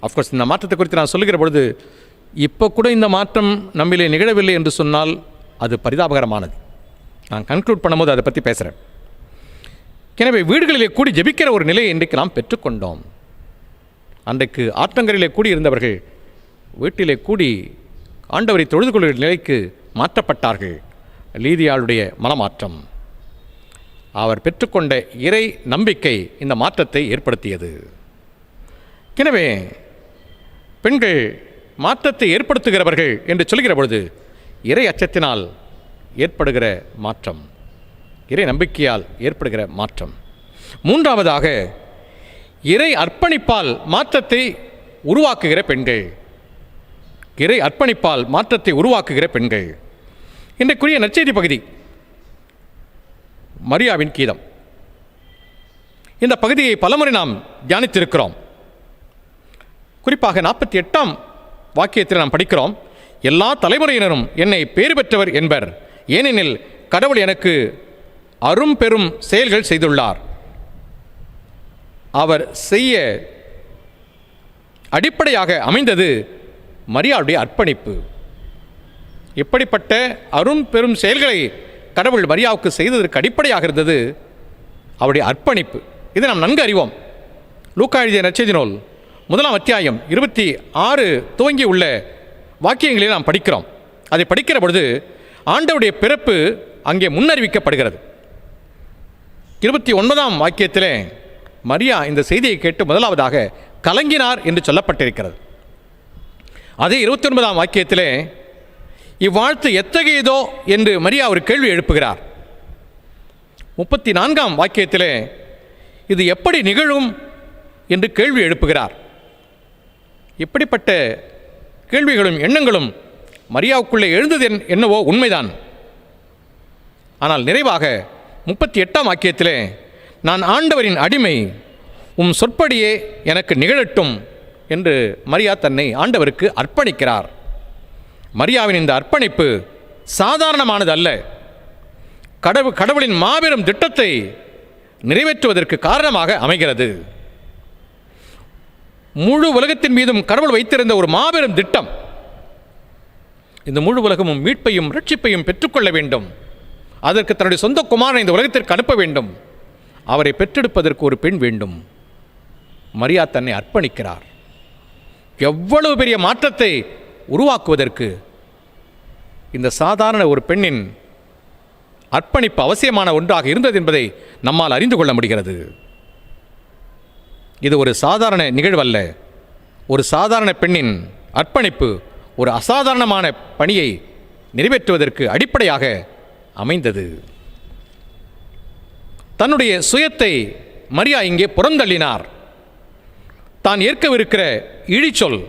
அஃப்கோர்ஸ் இந்த மாற்றத்தை குறித்து நான் சொல்லுகிற பொழுது இப்போ கூட இந்த மாற்றம் நம்மிலே நிகழவில்லை என்று சொன்னால் அது பரிதாபகரமானது. நான் கன்க்ளூட் பண்ணும்போது அதை பற்றி பேசுகிறேன். எனவே வீடுகளிலே கூடி ஜெபிக்கிற ஒரு நிலையை இன்றைக்கு நாம் பெற்றுக்கொண்டோம். அன்றைக்கு ஆற்றங்கரையிலே கூடி இருந்தவர்கள் வீட்டிலே கூடி ஆண்டவரை தொழுது கொள்கிற நிலைக்கு மாற்றப்பட்டார்கள். லீதியாளுடைய மனமாற்றம், அவர் பெற்றுக்கொண்ட இறை நம்பிக்கை இந்த மாற்றத்தை ஏற்படுத்தியது. எனவே பெண்கள் மாற்றத்தை ஏற்படுத்துகிறவர்கள் என்று சொல்கிற பொழுது இறை அச்சத்தினால் ஏற்படுகிற மாற்றம், இறை நம்பிக்கையால் ஏற்படுகிற மாற்றம். மூன்றாவதாக இறை அர்ப்பணிப்பால் மாற்றத்தை உருவாக்குகிற பெண்கள். இறை அர்ப்பணிப்பால் மாற்றத்தை உருவாக்குகிற பெண்கள். இன்றைக்குரிய நற்செய்தி பகுதி மரியாவின் கீதம். இந்த பகுதியை பலமுறை நாம் தியானித்திருக்கிறோம். குறிப்பாக 48ஆம் வாக்கியத்தில் நாம் படிக்கிறோம், எல்லா தலைமுறையினரும் என்னை பேறு பெற்றவர் என்பர், ஏனெனில் கடவுள் எனக்கு அரும் பெரும் செயல்கள் செய்துள்ளார். அவர் செய்ய அடிப்படையாக அமைந்தது மரியாளுடைய அர்ப்பணிப்பு. இப்படிப்பட்ட அரும் பெரும் செயல்களை கடவுள் மரியாவுக்கு செய்ததற்கு அடிப்படையாக இருந்தது அவருடைய அர்ப்பணிப்பு. இதை நாம் நன்கு அறிவோம். லூக்கா எழுதிய நற்செய்தி நூல் 1 அத்தியாயம் 26 துவங்கி உள்ள வாக்கியங்களை நாம் படிக்கிறோம். அதை படிக்கிற பொழுது ஆண்டவருடைய பிறப்பு அங்கே முன்னறிவிக்கப்படுகிறது. 29 வாக்கியத்திலே மரியா இந்த செய்தியை கேட்டு முதலாவதாக கலங்கினார் என்று சொல்லப்பட்டிருக்கிறது. அதே 29 வாக்கியத்திலே இவ்வாழ்த்து எத்தகையதோ என்று மரியா ஒரு கேள்வி எழுப்புகிறார். 34 வாக்கியத்திலே இது எப்படி நிகழும் என்று கேள்வி எழுப்புகிறார். இப்படிப்பட்ட கேள்விகளும் எண்ணங்களும் மரியாவுக்குள்ளே எழுந்தது என்னவோ உண்மைதான். ஆனால் நிறைவாக 38 வாக்கியத்திலே நான் ஆண்டவரின் அடிமை, உம் சொற்படியே எனக்கு நிகழட்டும் என்று மரியா தன்னை ஆண்டவருக்கு அர்ப்பணிக்கிறார். மரியாவின் இந்த அர்ப்பணிப்பு சாதாரணமானது அல்ல. கடவுளின் மாபெரும் திட்டத்தை நிறைவேற்றுவதற்கு காரணமாக அமைகிறது. முழு உலகத்தின் மீதும் கடவுள் வைத்திருந்த ஒரு மாபெரும் திட்டம். இந்த முழு உலகமும் மீட்பையும் ரட்சிப்பையும் பெற்றுக்கொள்ள வேண்டும். அதற்கு தன்னுடைய சொந்த குமாரனை இந்த உலகத்திற்கு அனுப்ப வேண்டும். அவரை பெற்றெடுப்பதற்கு ஒரு பெண் வேண்டும். மரியா தன்னை அர்ப்பணிக்கிறார். எவ்வளவு பெரிய மாற்றத்தை உருவாக்குவதற்கு இந்த சாதாரண ஒரு பெண்ணின் அர்ப்பணிப்பு அவசியமான ஒன்றாக இருந்தது என்பதை நம்மால் அறிந்து கொள்ள முடிகிறது. இது ஒரு சாதாரண நிகழ்வல்ல. ஒரு சாதாரண பெண்ணின் அர்ப்பணிப்பு ஒரு அசாதாரணமான பணியை நிறைவேற்றுவதற்கு அடிப்படையாக அமைந்தது. தன்னுடைய சுயத்தை மரியா இங்கே புறந்தள்ளினார். தான் ஏற்கவிருக்கிற இழிச்சொல்,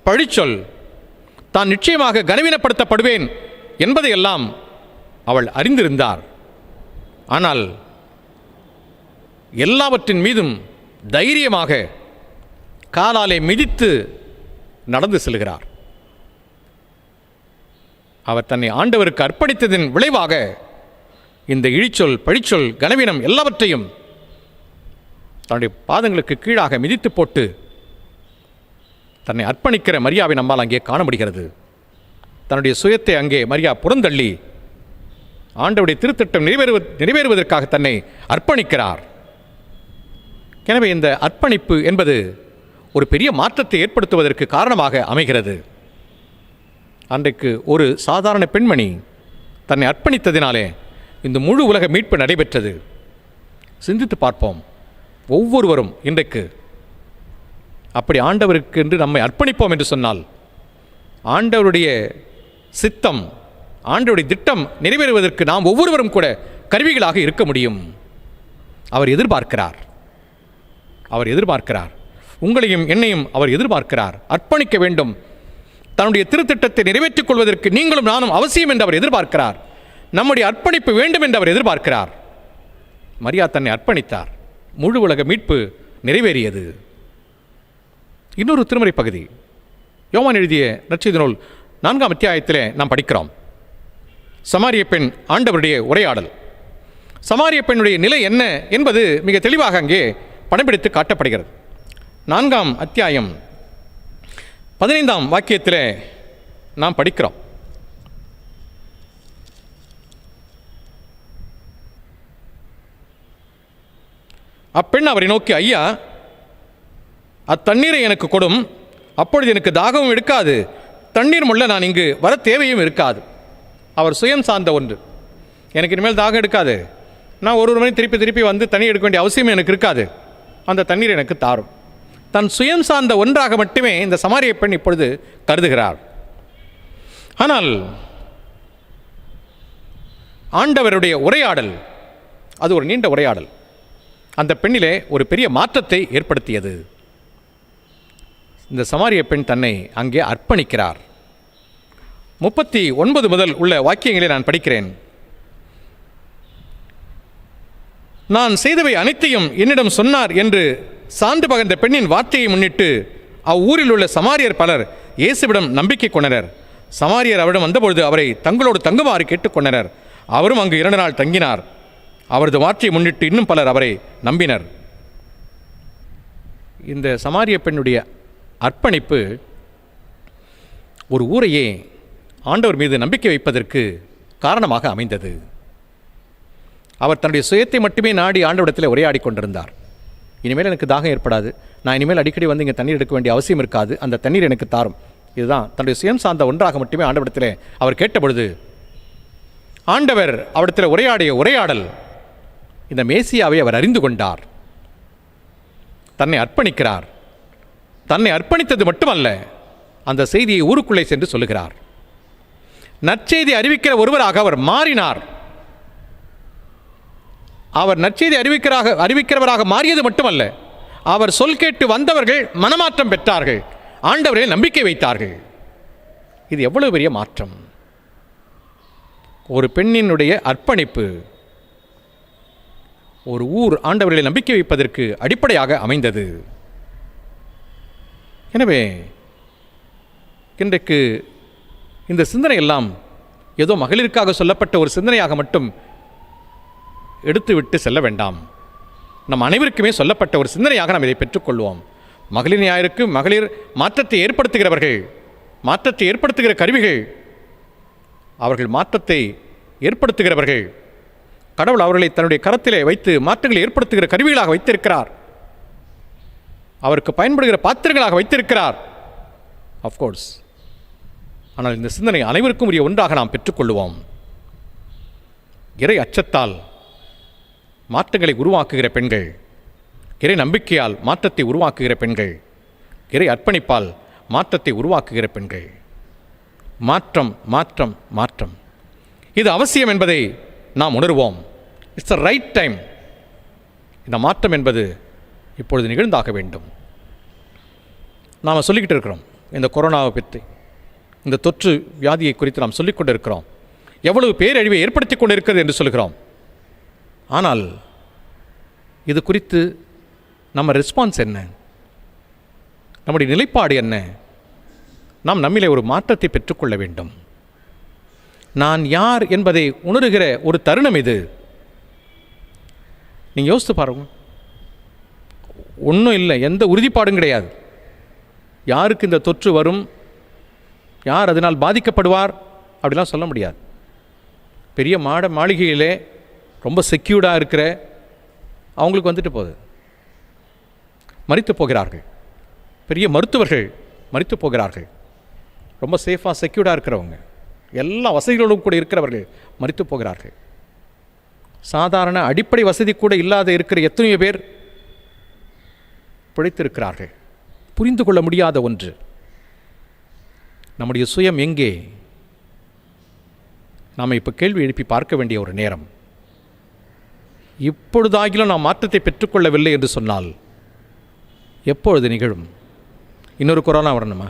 பழிச்சொல், தான் நிச்சயமாக கனவீனப்படுத்தப்படுவேன் என்பதையெல்லாம் அவள் அறிந்திருந்தார். ஆனால் எல்லாவற்றின் மீதும் தைரியமாக காலாலே மிதித்து நடந்து செல்கிறார். அவர் தன்னை ஆண்டவருக்கு அர்ப்பணித்ததின் விளைவாக இந்த இழிச்சொல், பழிச்சொல், கனவீனம் எல்லாவற்றையும் தன்னுடைய பாதங்களுக்கு கீழாக மிதித்து போட்டு தன்னை அர்ப்பணிக்கிற மரியாவை நம்மால் அங்கே காண முடிகிறது. தன்னுடைய சுயத்தை அங்கே மரியா புறந்தள்ளி ஆண்டவருடைய திருத்திட்டம் நிறைவேறுவதற்காக தன்னை அர்ப்பணிக்கிறார். எனவே இந்த அர்ப்பணிப்பு என்பது ஒரு பெரிய மாற்றத்தை ஏற்படுத்துவதற்கு காரணமாக அமைகிறது. அன்றைக்கு ஒரு சாதாரண பெண்மணி தன்னை அர்ப்பணித்ததினாலே இந்த முழு உலக மீட்பு நடைபெற்றது. சிந்தித்து பார்ப்போம். ஒவ்வொருவரும் இன்றைக்கு அப்படி ஆண்டவருக்கு என்று நம்மை அர்ப்பணிப்போம் என்று சொன்னால் ஆண்டவருடைய சித்தம், ஆண்டவருடைய திட்டம் நிறைவேறுவதற்கு நாம் ஒவ்வொருவரும் கூட கருவிகளாக இருக்க முடியும். அவர் எதிர்பார்க்கிறார். அவர் எதிர்பார்க்கிறார். உங்களையும் என்னையும் அவர் எதிர்பார்க்கிறார். அர்ப்பணிக்க வேண்டும். தன்னுடைய திருத்திட்டத்தை நிறைவேற்றிக் கொள்வதற்கு நீங்களும் நானும் அவசியம் என்று அவர் எதிர்பார்க்கிறார். நம்முடைய அர்ப்பணிப்பு வேண்டும் என்று அவர் எதிர்பார்க்கிறார். மரியா தன்னை அர்ப்பணித்தார். முழு உலக மீட்பு நிறைவேறியது. இன்னொரு திருமறை பகுதி யோவான் எழுதிய நற்செய்தி நூல் 4 அத்தியாயத்திலே நாம் படிக்கிறோம். சமாரிய பெண் ஆண்டவருடைய உரையாடல். சமாரிய பெண்ணுடைய நிலை என்ன என்பது மிக தெளிவாக அங்கே படம்பிடித்து காட்டப்படுகிறது. 4 அத்தியாயம் 15 வாக்கியத்திலே நாம் படிக்கிறோம். அப்பெண் அவரை நோக்கி, ஐயா, அத்தண்ணீரை எனக்கு கொடும், அப்பொழுது எனக்கு தாகமும் எடுக்காது, தண்ணீர் முள்ள நான் இங்கு வர தேவையும் இருக்காது. அவர் சுயம் சார்ந்த ஒன்று. எனக்கு இனிமேல் தாகம் எடுக்காது, நான் ஒரு மணி திருப்பி வந்து தண்ணீர் எடுக்க வேண்டிய அவசியம் எனக்கு இருக்காது, அந்த தண்ணீர் எனக்கு தாரும். தன் சுயம் சார்ந்த ஒன்றாக மட்டுமே இந்த சமாரிய பெண் இப்பொழுது கருதுகிறார். ஆனால் ஆண்டவருடைய உரையாடல் அது ஒரு நீண்ட உரையாடல். அந்த பெண்ணிலே ஒரு பெரிய மாற்றத்தை ஏற்படுத்தியது. இந்த சமாரிய பெண் தன்னை அங்கே அர்ப்பணிக்கிறார். 39 முதல் உள்ள வாக்கியங்களை நான் படிக்கிறேன். நான் செய்தவை அனைத்தையும் என்னிடம் சொன்னார் என்று சான்று பகர்ந்த பெண்ணின் வார்த்தையை முன்னிட்டு அவ்வூரில் உள்ள சமாரியர் பலர் இயேசுவிடம் நம்பிக்கை கொண்டனர். சமாரியர் அவரிடம் வந்தபொழுது அவரை தங்களோடு தங்குமாறு கேட்டுக்கொண்டனர். அவரும் அங்கு 2 நாள் தங்கினார். அவரது வார்த்தையை முன்னிட்டு இன்னும் பலர் அவரை நம்பினர். இந்த சமாரிய பெண்ணுடைய அர்ப்பணிப்பு ஒரு ஊரையே ஆண்டவர் மீது நம்பிக்கை வைப்பதற்கு காரணமாக அமைந்தது. அவர் தன்னுடைய சுயத்தை மட்டுமே நாடி ஆண்டவரிடத்தில் உரையாடி கொண்டிருந்தார். இனிமேல் எனக்கு தாகம் ஏற்படாது, நான் இனிமேல் அடிக்கடி வந்து இங்கே தண்ணீர் எடுக்க வேண்டிய அவசியம் இருக்காது, அந்த தண்ணீர் எனக்கு தாரும். இதுதான் தன்னுடைய சுயம் சார்ந்த ஒன்றாக மட்டுமே ஆண்டவரிடத்தில் அவர் கேட்டபொழுது ஆண்டவர் அவரிடத்தில் உரையாடிய உரையாடல், இந்த மேசியாவை அவர் அறிந்து கொண்டார், தன்னை அர்ப்பணிக்கிறார். தன்னை அர்ப்பணித்தது மட்டுமல்ல, அந்த செய்தியை ஊருக்குள்ளே சென்று சொல்லுகிறார். நற்செய்தி அறிவிக்கிற ஒருவராக அவர் மாறினார். அவர் நற்செய்தி அறிவிக்கிறவராக மாறியது மட்டுமல்ல, அவர் சொல் கேட்டு வந்தவர்கள் மனமாற்றம் பெற்றார்கள், ஆண்டவரை நம்பிக்கை வைத்தார்கள். இது எவ்வளவு பெரிய மாற்றம்! ஒரு பெண்ணினுடைய அர்ப்பணிப்பு ஒரு ஊர் ஆண்டவர்களை நம்பிக்கை வைப்பதற்கு அடிப்படையாக அமைந்தது. எனவே இன்றைக்கு இந்த சிந்தனை எல்லாம் ஏதோ மகளிருக்காக சொல்லப்பட்ட ஒரு சிந்தனையாக மட்டும் எடுத்துவிட்டு செல்ல வேண்டாம். நம் அனைவருக்குமே சொல்லப்பட்ட ஒரு சிந்தனையாக நாம் இதை பெற்றுக்கொள்வோம். மகளிர் ஞாயிற்கு மகளிர் மாற்றத்தை ஏற்படுத்துகிறவர்கள், மாற்றத்தை ஏற்படுத்துகிற கருவிகள், அவர்கள் மாற்றத்தை ஏற்படுத்துகிறவர்கள். கடவுள் அவர்களை தன்னுடைய கரத்திலே வைத்து மாற்றங்களை ஏற்படுத்துகிற கருவிகளாக வைத்திருக்கிறார், அவருக்கு பயன்படுகிற பாத்திரங்களாக வைத்திருக்கிறார். ஆஃப்கோர்ஸ். ஆனால் இந்த சிந்தனை அனைவருக்கும் உரிய ஒன்றாக நாம் பெற்றுக்கொள்வோம். இறை அச்சத்தால் மாற்றங்களை உருவாக்குகிற பெண்கள், இறை நம்பிக்கையால் மாற்றத்தை உருவாக்குகிற பெண்கள், இறை அர்ப்பணிப்பால் மாற்றத்தை உருவாக்குகிற பெண்கள். மாற்றம் மாற்றம் மாற்றம், இது அவசியம் என்பதை நாம் உணர்வோம். It's a right time. இந்த மாற்றம் என்பது இப்பொழுது நிகழ்ந்தாக வேண்டும். நாம் சொல்லிக்கிட்டு இருக்கிறோம் இந்த கொரோனாவை பற்றி, இந்த தொற்று வியாதியை குறித்து நாம் சொல்லிக்கொண்டு இருக்கிறோம். எவ்வளவு பேரழிவை ஏற்படுத்தி கொண்டு இருக்கிறது என்று சொல்கிறோம். ஆனால் இது குறித்து நம்ம ரெஸ்பான்ஸ் என்ன? நம்முடைய நிலைப்பாடு என்ன? நாம் நம்மிலே ஒரு மாற்றத்தை பெற்றுக்கொள்ள வேண்டும். நான் யார் என்பதை உணர்கிற ஒரு தருணம் இது. நீங்கள் யோசித்து பாருங்க. ஒன்றும் இல்லை, எந்த உறுதிப்பாடும் கிடையாது. யாருக்கு இந்த தொற்று வரும், யார் அதனால் பாதிக்கப்படுவார் அப்படிலாம் சொல்ல முடியாது. பெரிய மாளிகையிலே ரொம்ப செக்யூர்டாக இருக்கிற அவங்களுக்கு வந்துட்டு போகுது, மரித்து போகிறார்கள். பெரிய மருத்துவர்கள் மரித்து போகிறார்கள். ரொம்ப சேஃபாக செக்யூர்டாக இருக்கிறவங்க, எல்லா வசதிகளோடும் கூட இருக்கிறவர்கள் மரித்து போகிறார்கள். சாதாரண அடிப்படை வசதி கூட இல்லாத இருக்கிற எத்தனையோ பேர் பிழைத்திருக்கிறார்கள். புரிந்து கொள்ள முடியாத ஒன்று. நம்முடைய சுயம் எங்கே? நாம் இப்போ கேள்வி எழுப்பி பார்க்க வேண்டிய ஒரு நேரம். இப்பொழுதாகிலும் நாம் மாற்றத்தை பெற்றுக்கொள்ளவில்லை என்று சொன்னால் எப்பொழுது நிகழும்? இன்னொரு கொரோனா வரணுமா?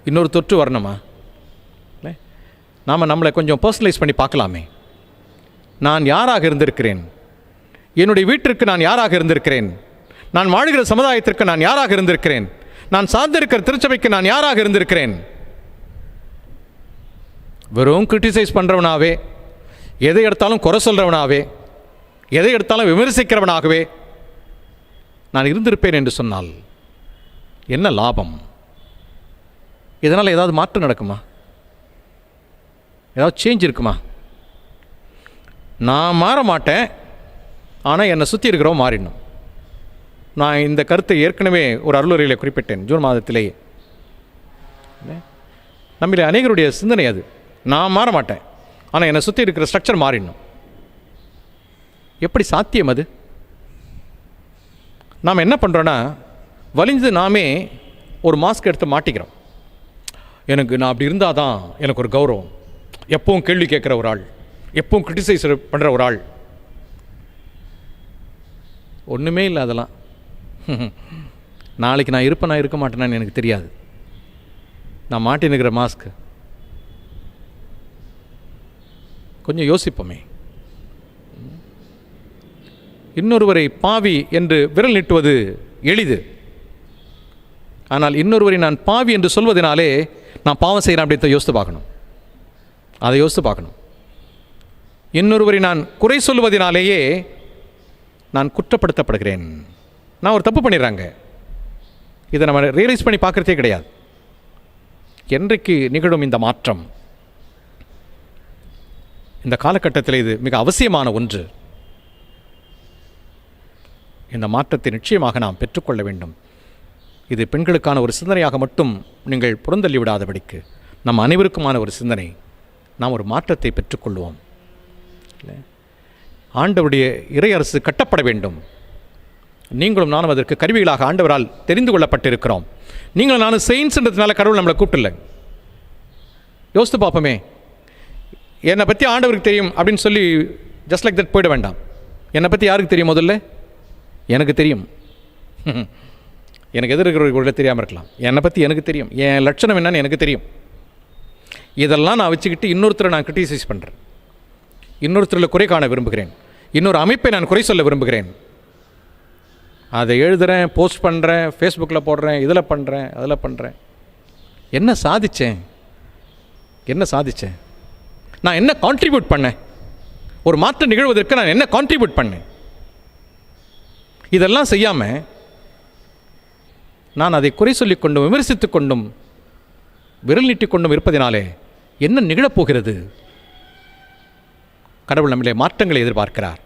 இன்னொரு தொற்று வரணுமா? இல்லை, நாம் நம்மளை கொஞ்சம் பர்சனலைஸ் பண்ணி பார்க்கலாமே. நான் யாராக இருந்திருக்கிறேன்? என்னுடைய வீட்டிற்கு நான் யாராக இருந்திருக்கிறேன்? நான் வாழ்கிற சமுதாயத்திற்கு நான் யாராக இருந்திருக்கிறேன்? நான் சார்ந்திருக்கிற திருச்சபைக்கு நான் யாராக இருந்திருக்கிறேன்? வெறும் கிரிட்டிசைஸ் பண்ணுறவனாகவே, எதை எடுத்தாலும் குறை சொல்கிறவனாகவே, எதை எடுத்தாலும் விமர்சிக்கிறவனாகவே நான் இருந்திருப்பேன் என்று சொன்னால் என்ன லாபம்? இதனால் ஏதாவது மாற்றம் நடக்குமா? ஏதாவது சேஞ்ச் இருக்குமா? நான் மாற மாட்டேன், ஆனால் என்னை சுற்றி இருக்கிறவங்க மாறிடணும். நான் இந்த கருத்தை ஏற்கனவே ஒரு அருளுரையில் குறிப்பிட்டேன், ஜூன் மாதத்திலேயே. நம்மளே அநேகருடைய சிந்தனை அது. நான் மாற மாட்டேன், ஆனால் என்னை சுற்றி இருக்கிற ஸ்ட்ரக்சர் மாறிடணும். எப்படி சாத்தியம் அது? நாம் என்ன பண்ணுறோன்னா, வலிஞ்சு நாமே ஒரு மாஸ்க் எடுத்து மாட்டிக்கிறோம். எனக்கு நான் அப்படி இருந்தால் தான் எனக்கு ஒரு கௌரவம், எப்பவும் கேள்வி கேட்குற ஒரு ஆள், எப்பவும் கிரிட்டிசைஸ் பண்ணுற ஒரு ஆள். ஒன்றுமே இல்லை அதெல்லாம். நாளைக்கு நான் இருப்பேன், நான் இருக்க மாட்டேனான்னு எனக்கு தெரியாது. நான் மாட்டினுக்கிற மாஸ்க் கொஞ்சம் யோசிப்போமே. இன்னொருவரை பாவி என்று விரல் நீட்டுவது எளிது. ஆனால் இன்னொருவரை நான் பாவி என்று சொல்வதனாலே நான் பாவம் செய்கிறேன் அப்படி யோசித்து பார்க்கணும். அதை யோசித்து பார்க்கணும். இன்னொருவரை நான் குறை சொல்வதனாலேயே நான் குற்றப்படுத்தப்படுகிறேன். நான் ஒரு தப்பு பண்ணிடுறாங்க. இதை நம்ம ரியலைஸ் பண்ணி பார்க்குறதே கிடையாது. என்றைக்கு நிகழும் இந்த மாற்றம்? இந்த காலகட்டத்தில் இது மிக அவசியமான ஒன்று. இந்த மாற்றத்தை நிச்சயமாக நாம் பெற்றுக்கொள்ள வேண்டும். இது பெண்களுக்கான ஒரு சிந்தனையாக மட்டும் நீங்கள் புறந்தள்ளி விடாதபடிக்கு நம் அனைவருக்குமான ஒரு சிந்தனை. நாம் ஒரு மாற்றத்தை பெற்றுக்கொள்வோம். ஆண்டவருடைய இறை அரசு கட்டப்பட வேண்டும். நீங்களும் நானும் அதற்கு கருவிகளாக ஆண்டவரால் தெரிந்து கொள்ளப்பட்டிருக்கிறோம். நீங்களும் நானும் செயின்ஸ்ன்றதுனால கடவுள் நம்மளை கூப்பிடல. யோசித்து பார்ப்போமே, என்னை பற்றி ஆண்டவருக்கு தெரியும் அப்படின்னு சொல்லி ஜஸ்ட் லைக் தட் போயிட வேண்டாம். என்னை பற்றி யாருக்கு தெரியும்? முதல்ல எனக்கு தெரியும். எனக்கு எதிர்க்கிறவர்கள தெரியாமல் இருக்கலாம். என்னை பற்றி எனக்கு தெரியும். என் லட்சணம் என்னன்னு எனக்கு தெரியும். இதெல்லாம் நான் வச்சுக்கிட்டு இன்னொருத்தரை நான் கிரிட்டிசைஸ் பண்ணுறேன். இன்னொருத்தரில் குறை காண விரும்புகிறேன். இன்னொரு அமைப்பை நான் குறை சொல்ல விரும்புகிறேன். அதை எழுதுகிறேன், போஸ்ட் பண்ணுறேன், ஃபேஸ்புக்கில் போடுறேன், இதில் பண்ணுறேன், அதில் பண்ணுறேன். என்ன சாதித்தேன்? நான் என்ன கான்ட்ரிபியூட் பண்ணேன்? ஒரு மாற்றம் நிகழ்வதற்கு நான் என்ன கான்ட்ரிபியூட் பண்ணேன்? இதெல்லாம் செய்யாமல் நான் அதை குறை சொல்லிக் கொண்டும் விமர்சித்து கொண்டும் விரல் நீட்டிக் கொண்டும் இருப்பதினாலே என்ன நிகழப்போகிறது? கடவுள் நம்மிலே மாற்றங்களை எதிர்பார்க்கிறார்.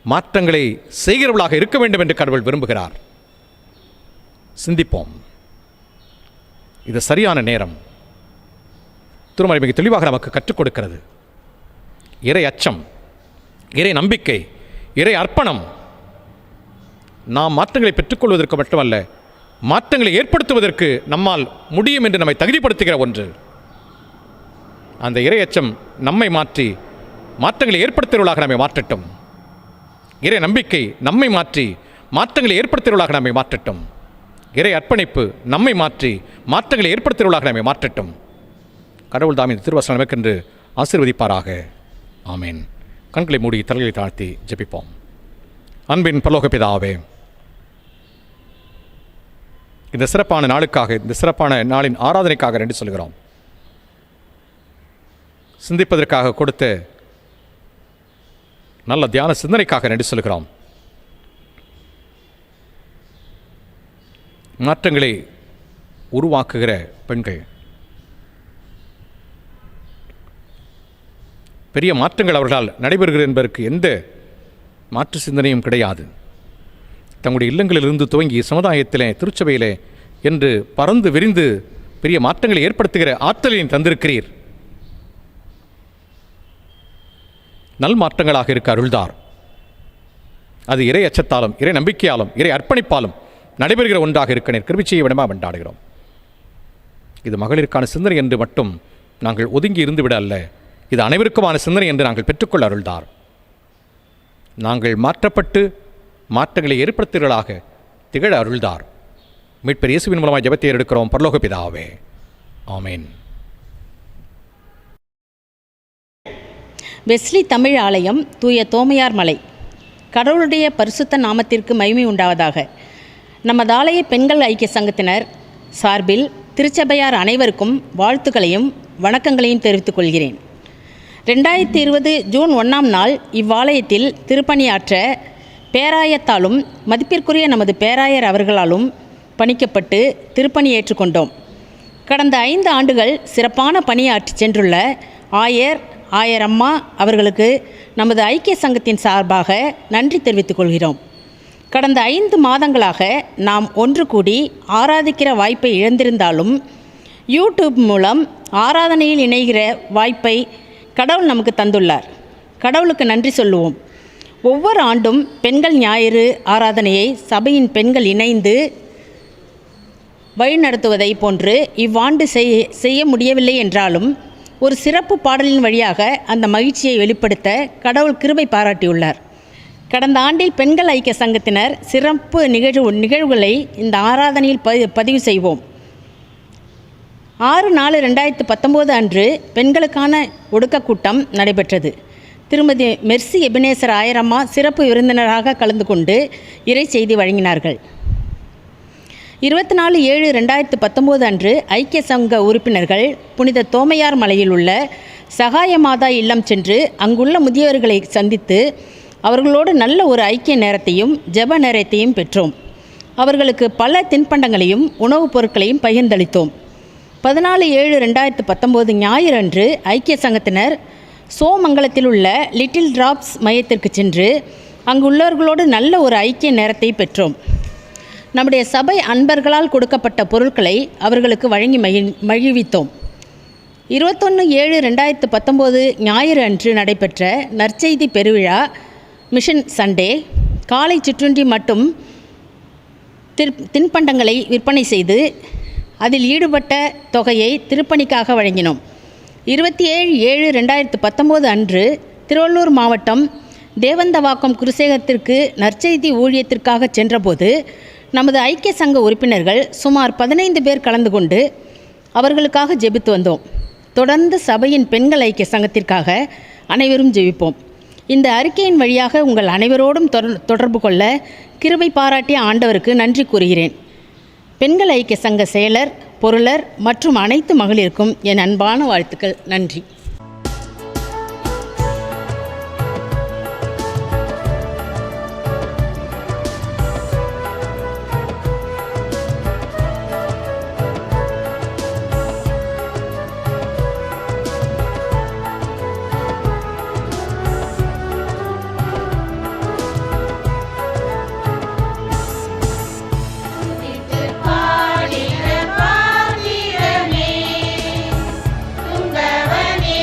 மாற்றங்களை செய்கிறவர்களாக இருக்க வேண்டும் என்று கடவுள் விரும்புகிறார். சிந்திப்போம். இது சரியான நேரம். திருமறை மிக தெளிவாக நமக்கு கற்றுக் கொடுக்கிறது. இறை அச்சம், இறை நம்பிக்கை, இறை அர்ப்பணம் நாம் மாற்றங்களை பெற்றுக்கொள்வதற்கு மட்டுமல்ல, மாற்றங்களை ஏற்படுத்துவதற்கு நம்மால் முடியும் என்று நம்மை தகுதிப்படுத்துகிற ஒன்று. அந்த இறை அச்சம் நம்மை மாற்றி மாற்றங்களை ஏற்படுத்துகிறவர்களாக நம்மை மாற்றட்டும். இறை நம்பிக்கை நம்மை மாற்றி மாற்றங்களை ஏற்படுத்துகிறவர்களாக நம்மை மாற்றட்டும். இறை அர்ப்பணிப்பு நம்மை மாற்றி மாற்றங்களை ஏற்படுத்துகிறவர்களாக நம்மை மாற்றட்டும். கடவுள் தாம் இந்த திருவசனம் நமக்கென்று ஆசீர்வதிப்பாராக. ஆமேன். கண்களை மூடி தலையை தாழ்த்தி ஜெபிப்போம். அன்பின் பரலோக பிதாவே, இந்த சிறப்பான நாளுக்காக, இந்த சிறப்பான நாளின் ஆராதனைக்காக நன்றி சொல்கிறோம். சிந்திப்பதற்காக கொடுத்த நல்ல தியான சிந்தனைக்காக நன்றி சொல்கிறோம். மாற்றங்களை உருவாக்குகிற பெண்கள், பெரிய மாற்றங்கள் அவர்களால் நடைபெறுகிறது என்பதற்கு எந்த மாற்று சிந்தனையும் கிடையாது. தங்களுடைய இல்லங்களிலிருந்து துவங்கி சமுதாயத்திலே, திருச்சபையிலே என்று பறந்து விரிந்து பெரிய மாற்றங்களை ஏற்படுத்துகிற ஆற்றலையும் தந்திருக்கிறீர். நல் மாற்றங்களாக இருக்க அருள்தார். அது இறை அச்சத்தாலும், இறை நம்பிக்கையாலும், இறை அர்ப்பணிப்பாலும் நடைபெறுகிற ஒன்றாக இருக்க நீர் கிருபை செய்ய விடமா கொண்டாடுகிறோம். இது மகளிருக்கான சிந்தனை என்று மட்டும் நாங்கள் ஒதுங்கி இருந்துவிட அல்ல, இது அனைவருக்குமான சிந்தனை என்று நாங்கள் பெற்றுக்கொள்ள அருள்தார். நாங்கள் மாற்றப்பட்டு மாற்றங்களை ஏற்படுத்துகிறவர்களாக திகழ அருள்தார். மீட்பர் இயேசுவின் மூலமாக ஜெபத்தை எடுக்கிறோம் பரலோக பிதாவே. ஆமேன். வெஸ்லி தமிழ் ஆலயம், தூய தோமையார் மலை. கடவுளுடைய பரிசுத்த நாமத்திற்கு மகிமை உண்டாவதாக. நமது ஆலய பெண்கள் ஐக்கிய சங்கத்தினர் சார்பில் திருச்சபையார் அனைவருக்கும் வாழ்த்துக்களையும் வணக்கங்களையும் தெரிவித்துக் கொள்கிறேன். 2020 ஜூன் 1ஆம் நாள் இவ்வாலயத்தில் திருப்பணியாற்ற பேராயத்தாலும் மதிப்பிற்குரிய நமது பேராயர் அவர்களாலும் பணிக்கப்பட்டு திருப்பணி ஏற்றுக்கொண்டோம். கடந்த 5 ஆண்டுகள் சிறப்பான பணியாற்றி சென்றுள்ள ஆயரம்மா அவர்களுக்கு நமது ஐக்கிய சங்கத்தின் சார்பாக நன்றி தெரிவித்துக் கொள்கிறோம். கடந்த 5 மாதங்களாக நாம் ஒன்று கூடி ஆராதிக்கிற வாய்ப்பை இழந்திருந்தாலும் யூடியூப் மூலம் ஆராதனையில் இணைகிற வாய்ப்பை கடவுள் நமக்கு தந்துள்ளார். கடவுளுக்கு நன்றி சொல்லுவோம். ஒவ்வொரு ஆண்டும் பெண்கள் ஞாயிறு ஆராதனையை சபையின் பெண்கள் இணைந்து வழிநடத்துவதை போன்று இவ்வாண்டு செய்ய முடியவில்லை என்றாலும் ஒரு சிறப்பு பாடலின் வழியாக அந்த மகிழ்ச்சியை வெளிப்படுத்த கடவுள் கிருபை பாராட்டியுள்ளார். கடந்த ஆண்டில் பெண்கள் ஐக்கிய சங்கத்தினர் சிறப்பு நிகழ்வுகளை இந்த ஆராதனையில் பதிவு செய்வோம். 6/4/2019 அன்று பெண்களுக்கான ஒடுக்க கூட்டம் நடைபெற்றது. திருமதி மெர்சி எபினேசர் ஆயரம்மா சிறப்பு விருந்தினராக கலந்து கொண்டு இறை செய்தி வழங்கினார்கள். 24/7/2019 அன்று ஐக்கிய சங்க உறுப்பினர்கள் புனித தோமையார் மலையில் உள்ள சகாயமாதா இல்லம் சென்று அங்குள்ள முதியவர்களை சந்தித்து அவர்களோடு நல்ல ஒரு ஐக்கிய நேரத்தையும் ஜெப நேரத்தையும் பெற்றோம். அவர்களுக்கு பல தின்பண்டங்களையும் உணவுப் பொருட்களையும் பகிர்ந்தளித்தோம். 14/7/2019 ஞாயிறு அன்று ஐக்கிய சங்கத்தினர் சோமங்கலத்தில் உள்ள லிட்டில் டிராப்ஸ் மையத்திற்கு சென்று அங்குள்ளவர்களோடு நல்ல ஒரு ஐக்கிய நேரத்தை பெற்றோம். நம்முடைய சபை அன்பர்களால் கொடுக்கப்பட்ட பொருட்களை அவர்களுக்கு வழங்கி மகிழ்வித்தோம். 21/7/2019 ஞாயிறு அன்று நடைபெற்ற நற்செய்தி பெருவிழா மிஷன் சண்டே காலை சிற்றுண்டி மற்றும் தின்பண்டங்களை விற்பனை செய்து அதில் ஈடுபட்ட தொகையை திருப்பணிக்காக வழங்கினோம். 27/7/2019 அன்று திருவள்ளூர் மாவட்டம் தேவந்தவாக்கம் குருசேகத்திற்கு நற்செய்தி ஊழியத்திற்காக சென்றபோது நமது ஐக்கிய சங்க உறுப்பினர்கள் சுமார் 15 பேர் கலந்து கொண்டு அவர்களுக்காக ஜெபித்து வந்தோம். தொடர்ந்து சபையின் பெண்கள் ஐக்கிய சங்கத்திற்காக அனைவரும் ஜெபிப்போம். இந்த அறிக்கையின் வழியாக உங்கள் அனைவரோடும் தொடர்பு கொள்ள கிருபை பாராட்டிய ஆண்டவருக்கு நன்றி கூறுகிறேன். பெண்கள் ஐக்கிய சங்க செயலர், பொருளர் மற்றும் அனைத்து மகளிருக்கும் என் அன்பான வாழ்த்துக்கள். நன்றி. பாடிட பாத்திரமே துங்கவனே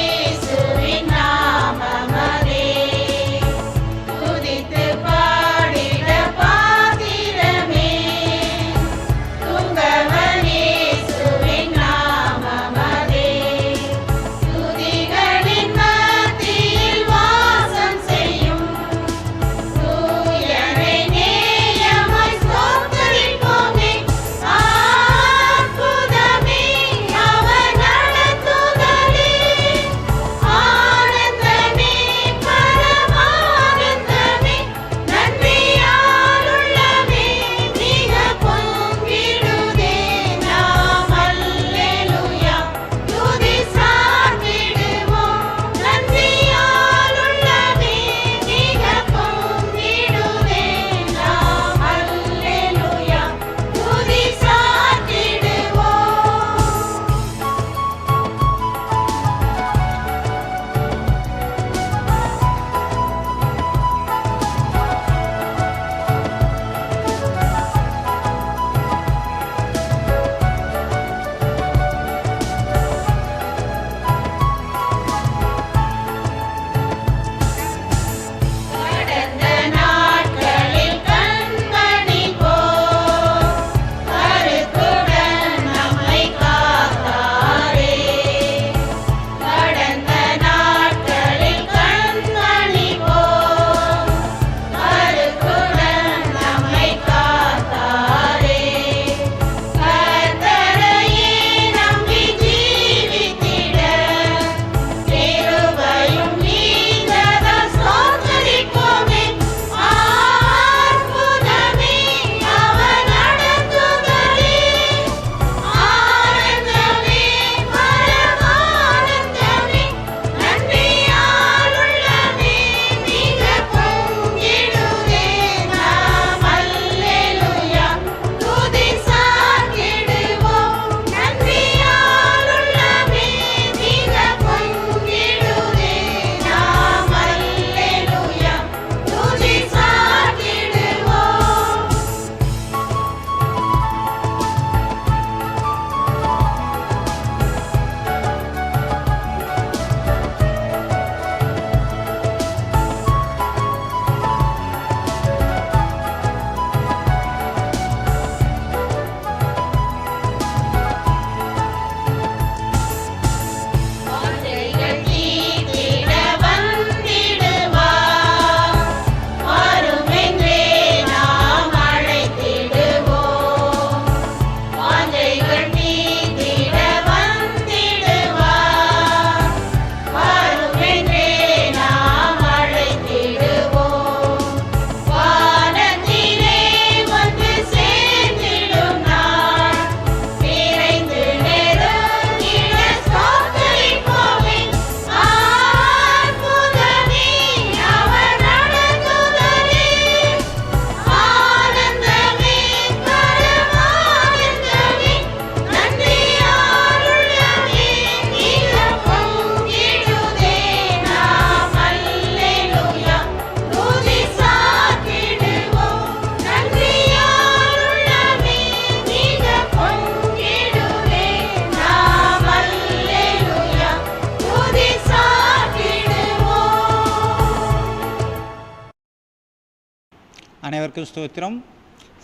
அனைவருக்கும் ஸ்தோத்திரம்.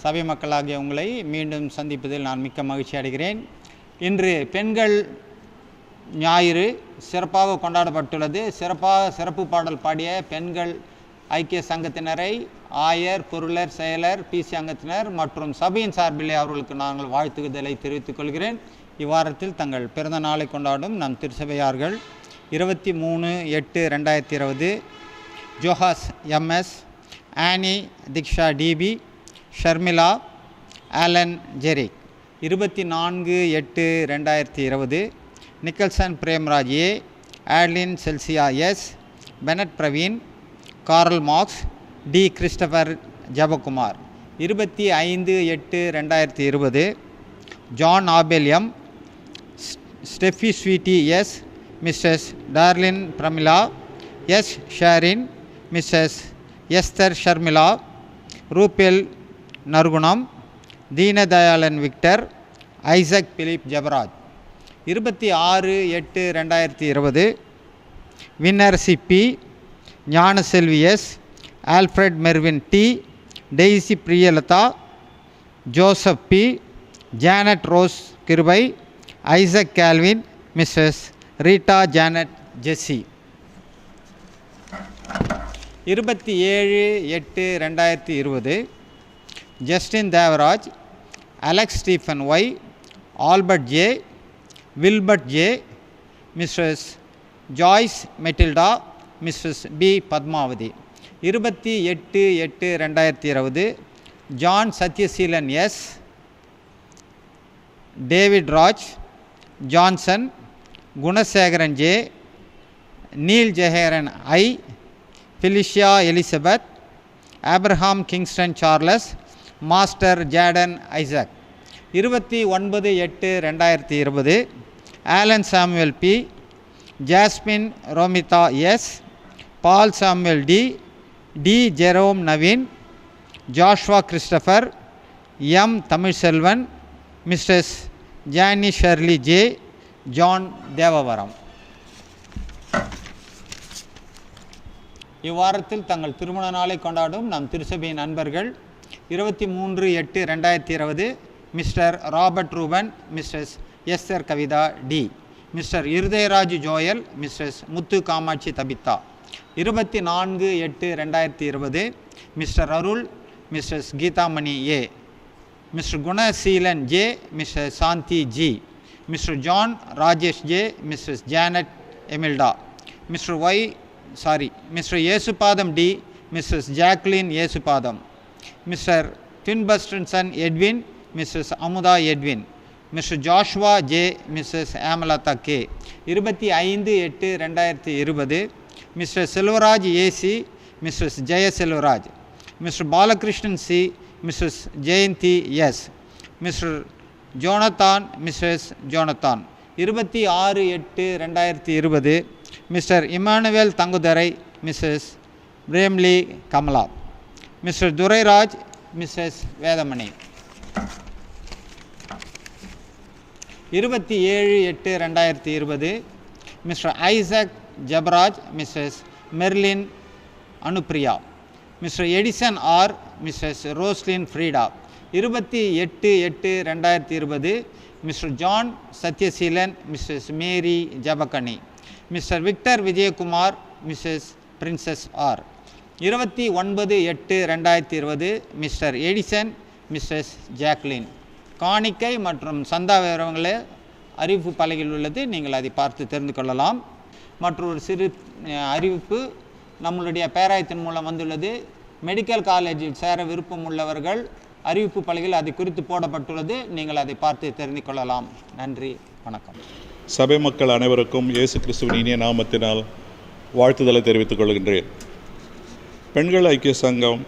சபை மக்களாகிய உங்களை மீண்டும் சந்திப்பதில் நான் மிக்க மகிழ்ச்சி அடைகிறேன். இன்று பெண்கள் ஞாயிறு சிறப்பாக கொண்டாடப்பட்டுள்ளது. சிறப்பு பாடல் பாடிய பெண்கள் ஐக்கிய சங்கத்தினரை ஆயர், பொருளர், செயலர், பிசி அங்கத்தினர் மற்றும் சபையின் சார்பிலே அவர்களுக்கு நாங்கள் வாழ்த்துதலை தெரிவித்துக் கொள்கிறேன். இவ்வாரத்தில் தங்கள் பிறந்த நாளை கொண்டாடும் நம் திருச்சபையார்கள் 23/8/2020 Johas MS, Annie Diksha DP, Sharmila, Alan Jerick. 24/8/2020 Nicholson Premraj A, Adlin Chelsea S, Bennet Praveen, Karl Marx, D Christopher Jabakumar. 25/8/2020 John Abel M, Steffi Sweety S, Mrs Darlin Pramila S, Sharin, Mrs Esther Sharmila, Rubel Narugunam, Deenadayalan Victor, Isaac Philip Jabaraj. 26/8/2020 Winner Sippi, Gnanaselvi S, Alfred Mervin D, Daisy Priyalatha, Joseph P, Janet Rose Kirubai, Isaac Calvin, Mrs Rita Janet Jessie. 27/8/2020 Justin Devaraj, Alex Stephen Y, Albert J, Wilbert J, Mrs Joyce Matilda, Mrs P Padmavathi. 28/8/2020 John Sathyaseelan S, David Raj Johnson, Gunasekaran J, Neil Jeheran I, Felicia Elizabeth, Abraham Kingston Charles, Master Jayden Isaac. 29/8/2020 Alan Samuel P, Jasmine Romitha S, Paul Samuel D, D Jerome Naveen, Joshua Christopher, M Tamilselvan, Mrs Janie Shirley J, John Devavaram. இவ்வாரத்தில் தங்கள் திருமண நாளை கொண்டாடும் நம் திருச்சபையின் நண்பர்கள் 23/8/2020 mister Robert Ruben, Mrs Esther Kavitha D, Mr Irudayaraj Joel, Mrs Muthu Kamatchi Tabitha. 24/8/2020 Mr Arul, Mrs Geethamani A, Mr Gunaseelan J, Mrs Shanthi G, Mr John Rajesh J, Mrs Janet Emilda, Mr Yesupatham D, Mrs Jacklin Yesupatham, Mr டின்பஸ்டன்சன் Edwin, Mrs Amudha Edwin, Mr Joshua J, Mrs Amalatha K. 25/8/2020 Mr Selvaraj AC, Mrs Jaya Selvaraj, Mr Balakrishnan C, Mrs Jayanthi S, Mr Jonathan, Mrs Jonathan. 26/8/2020 Mr Emmanuel தங்குதரை, Mrs Premly Kamala, Mr Durairaj, Mrs Vedamani. 27/8/2020 Mr Isaac Jabaraj, Mrs Merlin Anupriya, Mr Edison R, Mrs Roslin Frieda. 28/8/2020 Mr John Sathyaseelan, Mrs Mary Jabakani, Mr Victor Vijayakumar, Mrs Princess R. 29/8/2020 Mr Edison, Mrs Jacklin. காணிக்கை மற்றும் சந்தா விவரங்களே அறிவிப்பு பலகையில் உள்ளது, நீங்கள் அதை பார்த்து தெரிந்து கொள்ளலாம். மற்றொரு சிறு அறிவிப்பு நம்மளுடைய பேராயத்தின் மூலம் வந்துள்ளது. மெடிக்கல் காலேஜில் சேர விருப்பம் உள்ளவர்கள் அறிவிப்பு பலகையில் அது குறித்து போடப்பட்டுள்ளது, நீங்கள் அதை பார்த்து தெரிந்து கொள்ளலாம். நன்றி, வணக்கம். சபை மக்கள் அனைவருக்கும் இயேசு கிறிஸ்துவின் இனிய நாமத்தினால் வாழ்த்துதலை தெரிவித்துக் கொள்கின்றேன். பெண்கள் ஐக்கிய சங்கம்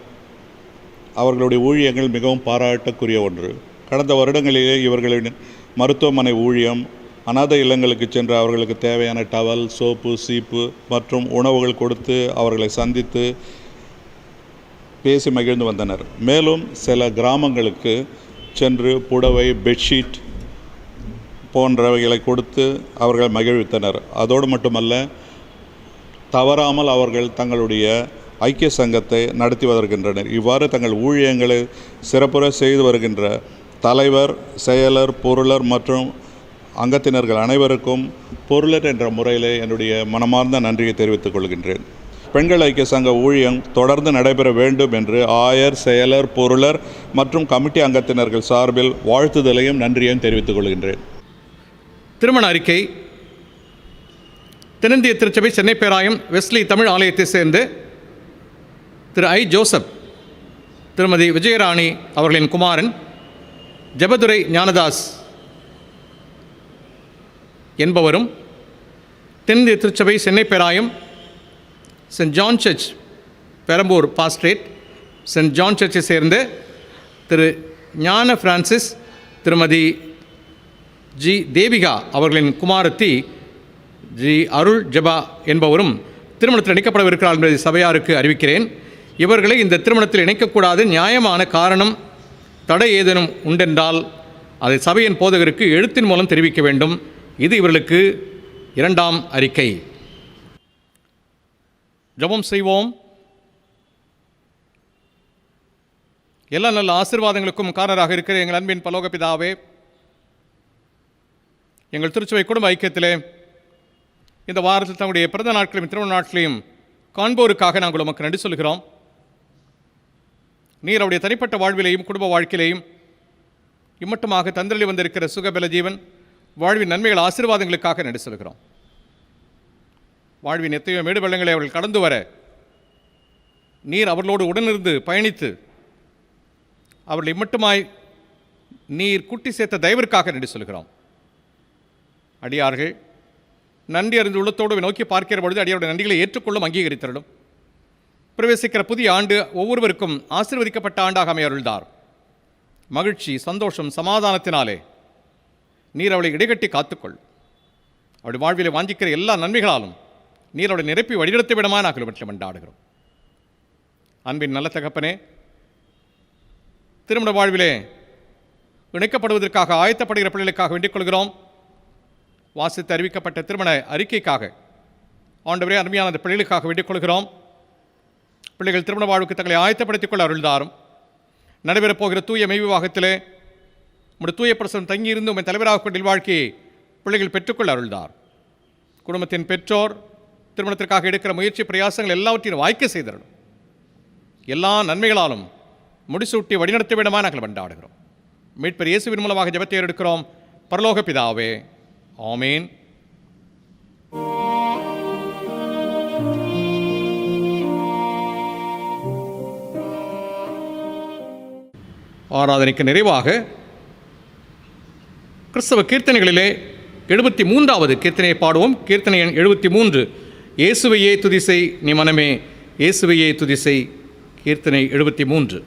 அவர்களுடைய ஊழியங்கள் மிகவும் பாராட்டக்குரிய ஒன்று. கடந்த வருடங்களிலே இவர்களின் மருத்துவமனை ஊழியம், அநாதை இல்லங்களுக்கு சென்று அவர்களுக்கு தேவையான டவல், சோப்பு, சீப்பு மற்றும் உணவுகள் கொடுத்து அவர்களை சந்தித்து பேசி மகிழ்ந்து வந்தனர். மேலும் சில கிராமங்களுக்கு சென்று புடவை, பெட்ஷீட் போன்றவைகளை கொடுத்து அவர்கள் மகிழ்வித்தனர். அதோடு மட்டுமல்ல, தவறாமல் அவர்கள் தங்களுடைய ஐக்கிய சங்கத்தை நடத்தி வருகின்றனர். இவ்வாறு தங்கள் ஊழியங்களை சிறப்புற செய்து வருகின்ற தலைவர், செயலர், பொருளர் மற்றும் அங்கத்தினர்கள் அனைவருக்கும் பொருளர் என்ற முறையிலே என்னுடைய மனமார்ந்த நன்றியை தெரிவித்துக் கொள்கின்றேன். பெண்கள் ஐக்கிய சங்க ஊழியம் தொடர்ந்து நடைபெற வேண்டும் என்று ஆயர், செயலர், பொருளர் மற்றும் கமிட்டி அங்கத்தினர்கள் சார்பில் வாழ்த்துதலையும் நன்றியையும் தெரிவித்துக் கொள்கின்றேன். திருமண அறிக்கை. தென்னிந்திய திருச்சபை சென்னை பேராயம் வெஸ்லி தமிழ் ஆலயத்தை சேர்ந்து திரு ஐ. ஜோசப், திருமதி விஜயராணி அவர்களின் குமாரன் ஜெபதுரை ஞானதாஸ் என்பவரும், தென்னிந்திய திருச்சபை சென்னை பேராயம் Saint John church Perambur pastorate Saint John சர்ச்சை சேர்ந்து திரு ஞான பிரான்சிஸ், திருமதி ஜி. தேவிகா அவர்களின் குமாரத்தி ஜி. அருள் ஜெபா என்பவரும் திருமணத்தில் இணைக்கப்படவிருக்கிறார் என்பதை சபையாருக்கு அறிவிக்கிறேன். இவர்களை இந்த திருமணத்தில் இணைக்கக்கூடாது, நியாயமான காரணம் தடை ஏதேனும் உண்டென்றால் அதை சபையின் போதகருக்கு எழுத்தின் மூலம் தெரிவிக்க வேண்டும். இது இவர்களுக்கு இரண்டாம் அறிக்கை. ஜெபம் செய்வோம். எல்லா நல்ல ஆசீர்வாதங்களுக்கும் காரணராக இருக்கிற எங்கள் அன்பின் பரலோக பிதாவே, எங்கள் திருச்சபை குடும்ப ஐக்கியத்திலே இந்த வாரத்தில் தங்களுடைய பிறந்த நாட்களையும் திருமண நாட்களையும் காண்போருக்காக நாங்கள் உமக்கு நன்றி சொல்கிறோம். நீர் அவருடைய தனிப்பட்ட வாழ்விலையும் குடும்ப வாழ்க்கையிலையும் இம்மட்டுமாக தந்திரளி வந்திருக்கிற சுகபல ஜீவன் வாழ்வின் நன்மைகள் ஆசீர்வாதங்களுக்காக நன்றி சொல்கிறோம். வாழ்வின் எத்தனையோ மேடு வெள்ளங்களை அவர்கள் கடந்து வர நீர் அவர்களோடு உடனிருந்து பயணித்து அவர்கள் இம்மட்டுமாய் நீர் கூட்டி சேர்த்த தயவிற்காக நன்றி சொல்கிறோம். அடியார்கள் நன்றி அறிந்து உள்ளத்தோடு நோக்கி பார்க்கிற பொழுது அடியாருடைய நன்றிகளை ஏற்றுக்கொள்ளும், அங்கீகரித்தருளும். பிரவேசிக்கிற புதிய ஆண்டு ஒவ்வொருவருக்கும் ஆசீர்வதிக்கப்பட்ட ஆண்டாக அமையருள்தார். மகிழ்ச்சி, சந்தோஷம், சமாதானத்தினாலே நீர் அவளை இடைகட்டி காத்துக்கொள். அவருடைய வாழ்விலே வாஞ்சிக்கிற எல்லா நன்மைகளாலும் நீர் அவளை நிரப்பி வழிநடத்தி விடமா நாங்கள் இவற்றை கொண்டாடுகிறோம். அன்பின் நல்ல தகப்பனே, திருமண வாழ்விலே இணைக்கப்படுவதற்காக ஆயத்தப்படுகிற பிள்ளைகளுக்காக வேண்டிக் கொள்கிறோம். வாசித்து அறிவிக்கப்பட்ட திருமண அறிக்கைக்காக ஆண்டவரே அருமையான அந்த பிள்ளைகளுக்காக வேண்டிக் கொள்கிறோம். பிள்ளைகள் திருமண வாழ்வுக்கு தங்களை ஆயத்தப்படுத்திக் கொள்ள அருள்தாரும். நடைபெறப் போகிற தூய மெய் விவாகத்திலே உங்களுடைய தூய பிரசனம் தங்கியிருந்து உங்கள் தலைவராக கொண்ட வாழ்க்கையை பிள்ளைகள் பெற்றுக்கொள்ள அருள்தார். குடும்பத்தின் பெற்றோர் திருமணத்திற்காக எடுக்கிற முயற்சி பிரயாசங்கள் எல்லாவற்றையும் வாய்க்க செய்தரணும். எல்லா நன்மைகளாலும் முடிசூட்டி வழிநடத்த விடமா நாங்கள் கொண்டாடுகிறோம். மீட்பர் இயேசுவின் மூலமாக ஜெபத்தை எடுக்கிறோம். பரலோக பிதாவே, ஆமேன். ஆராதனைக்கு நிறைவாக கிறிஸ்தவ கீர்த்தனைகளிலே 73வது கீர்த்தனையை பாடுவோம். கீர்த்தனை எண் 73. இயேசுவையே துதிசை நீ மனமே, இயேசுவையே துதிசை. கீர்த்தனை 73.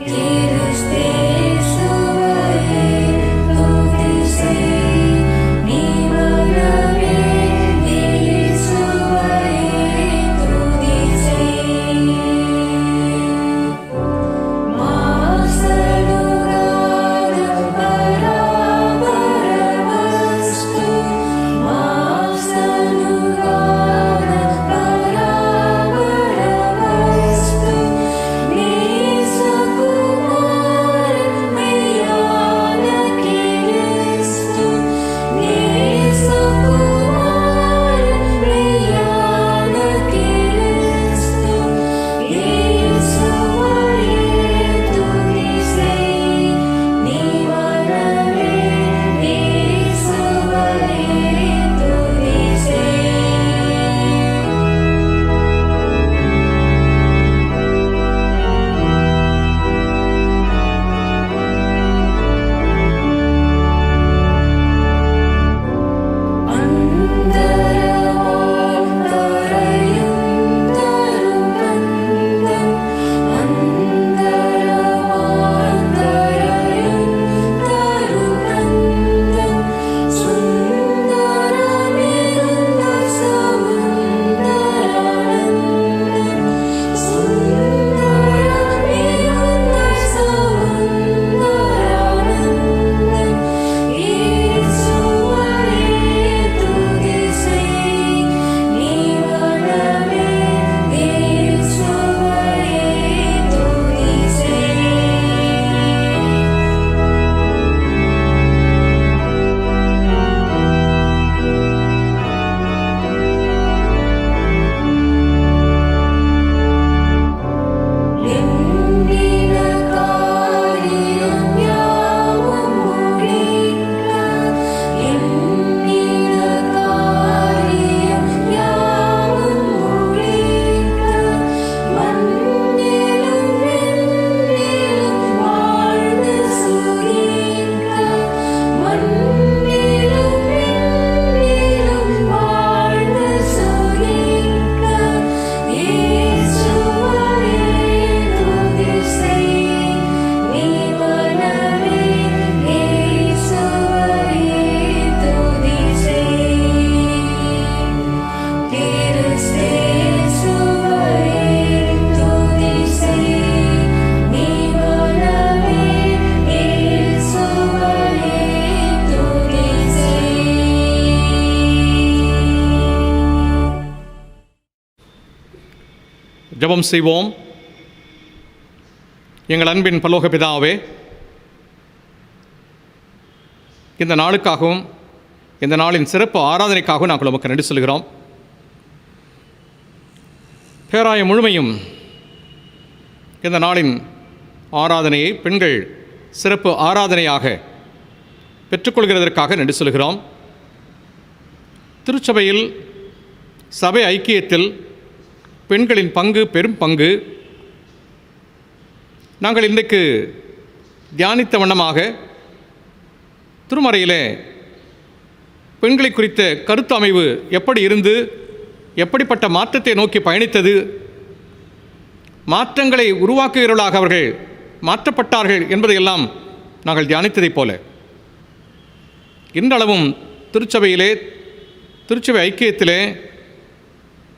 Yeah. ஜெபம் செய்வோம். எங்கள் அன்பின் பரலோக பிதாவே, இந்த நாளுக்காகவும் இந்த நாளின் சிறப்பு ஆராதனைக்காகவும் நாங்கள் உமக்கு நன்றி சொல்கிறோம். பேராயம் முழுமையும் இந்த நாளின் ஆராதனையை பெண்கள் சிறப்பு ஆராதனையாக பெற்றுக்கொள்கிறதற்காக நன்றி சொல்கிறோம். திருச்சபையில் சபை ஐக்கியத்தில் பெண்களின் பங்கு பெரும் பங்கு. நாங்கள் இன்றைக்கு தியானித்த வண்ணமாக திருமறையிலே பெண்களை குறித்த கருத்து அமைவு எப்படி இருந்து எப்படிப்பட்ட மாற்றத்தை நோக்கி பயணித்தது, மாற்றங்களை உருவாக்குகிறவர்களாக அவர்கள் மாற்றப்பட்டார்கள் என்பதையெல்லாம் நாங்கள் தியானித்ததைப் போல இன்றளவும் திருச்சபை ஐக்கியத்திலே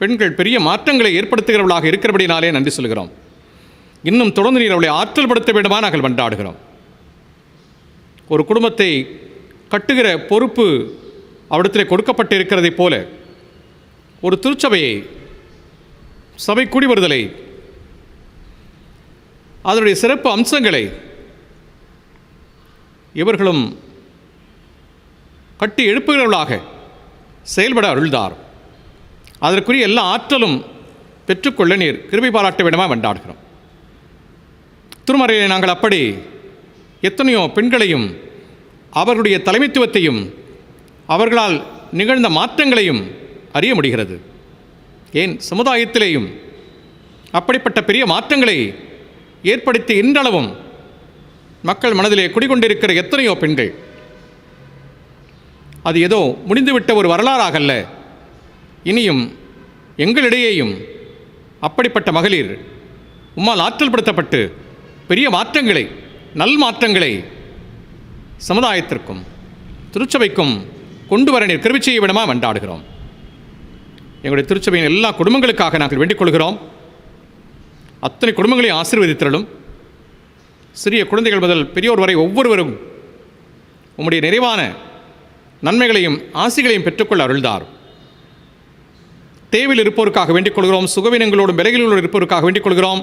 பெண்கள் பெரிய மாற்றங்களை ஏற்படுத்துகிறவர்களாக இருக்கிறபடினாலே நன்றி சொல்கிறோம். இன்னும் தொடர்ந்து நீர் அவளை ஆற்றல் படுத்த வேண்டுமா நாங்கள் மன்றாடுகிறோம். ஒரு குடும்பத்தை கட்டுகிற பொறுப்பு அவரிடத்திலே கொடுக்கப்பட்டு இருக்கிறதைப் போல ஒரு திருச்சபையை, சபை கூடி வருதலை, அதனுடைய சிறப்பு அம்சங்களை இவர்களும் கட்டி எழுப்புகிறவர்களாக செயல்பட அருள்தார். அதற்குரிய எல்லா ஆற்றலும் பெற்றுக்கொள்ள நீர் கிருபை பாராட்ட வேண்டுமா மன்றாடுகிறோம். திருமறையிலே நாங்கள் அப்படி எத்தனையோ பெண்களையும் அவர்களுடைய தலைமைத்துவத்தையும் அவர்களால் நிகழ்ந்த மாற்றங்களையும் அறிய முடிகிறது. ஏன் சமுதாயத்திலேயும் அப்படிப்பட்ட பெரிய மாற்றங்களை ஏற்படுத்தி இன்றளவும் மக்கள் மனதிலே குடிகொண்டிருக்கிற எத்தனையோ பெண்கள். அது ஏதோ முடிந்துவிட்ட ஒரு வரலாறாக அல்ல, இனியும் எங்களிடையேயும் அப்படிப்பட்ட மகளிர் உம்மால் ஆற்றல் படுத்தப்பட்டு பெரிய மாற்றங்களை, நல் மாற்றங்களை சமுதாயத்திற்கும் திருச்சபைக்கும் கொண்டு வர நீர் கிருபை செய்ய வேண்டுமா மன்றாடுகிறோம். எங்களுடைய திருச்சபையின் எல்லா குடும்பங்களுக்காக நாங்கள் வேண்டிக் கொள்கிறோம். அத்தனை குடும்பங்களையும் ஆசீர்வதித்தலும், சிறிய குழந்தைகள் முதல் பெரியோர் வரை ஒவ்வொருவரும் உம்முடைய நிறைவான நன்மைகளையும் ஆசிகளையும் பெற்றுக்கொள்ள அருள்தார். தேவையில் இருப்போருக்காக வேண்டிக் கொள்கிறோம். சுகவீனங்களோடும் விலகிலோடு இருப்போருக்காக வேண்டிக் கொள்கிறோம்.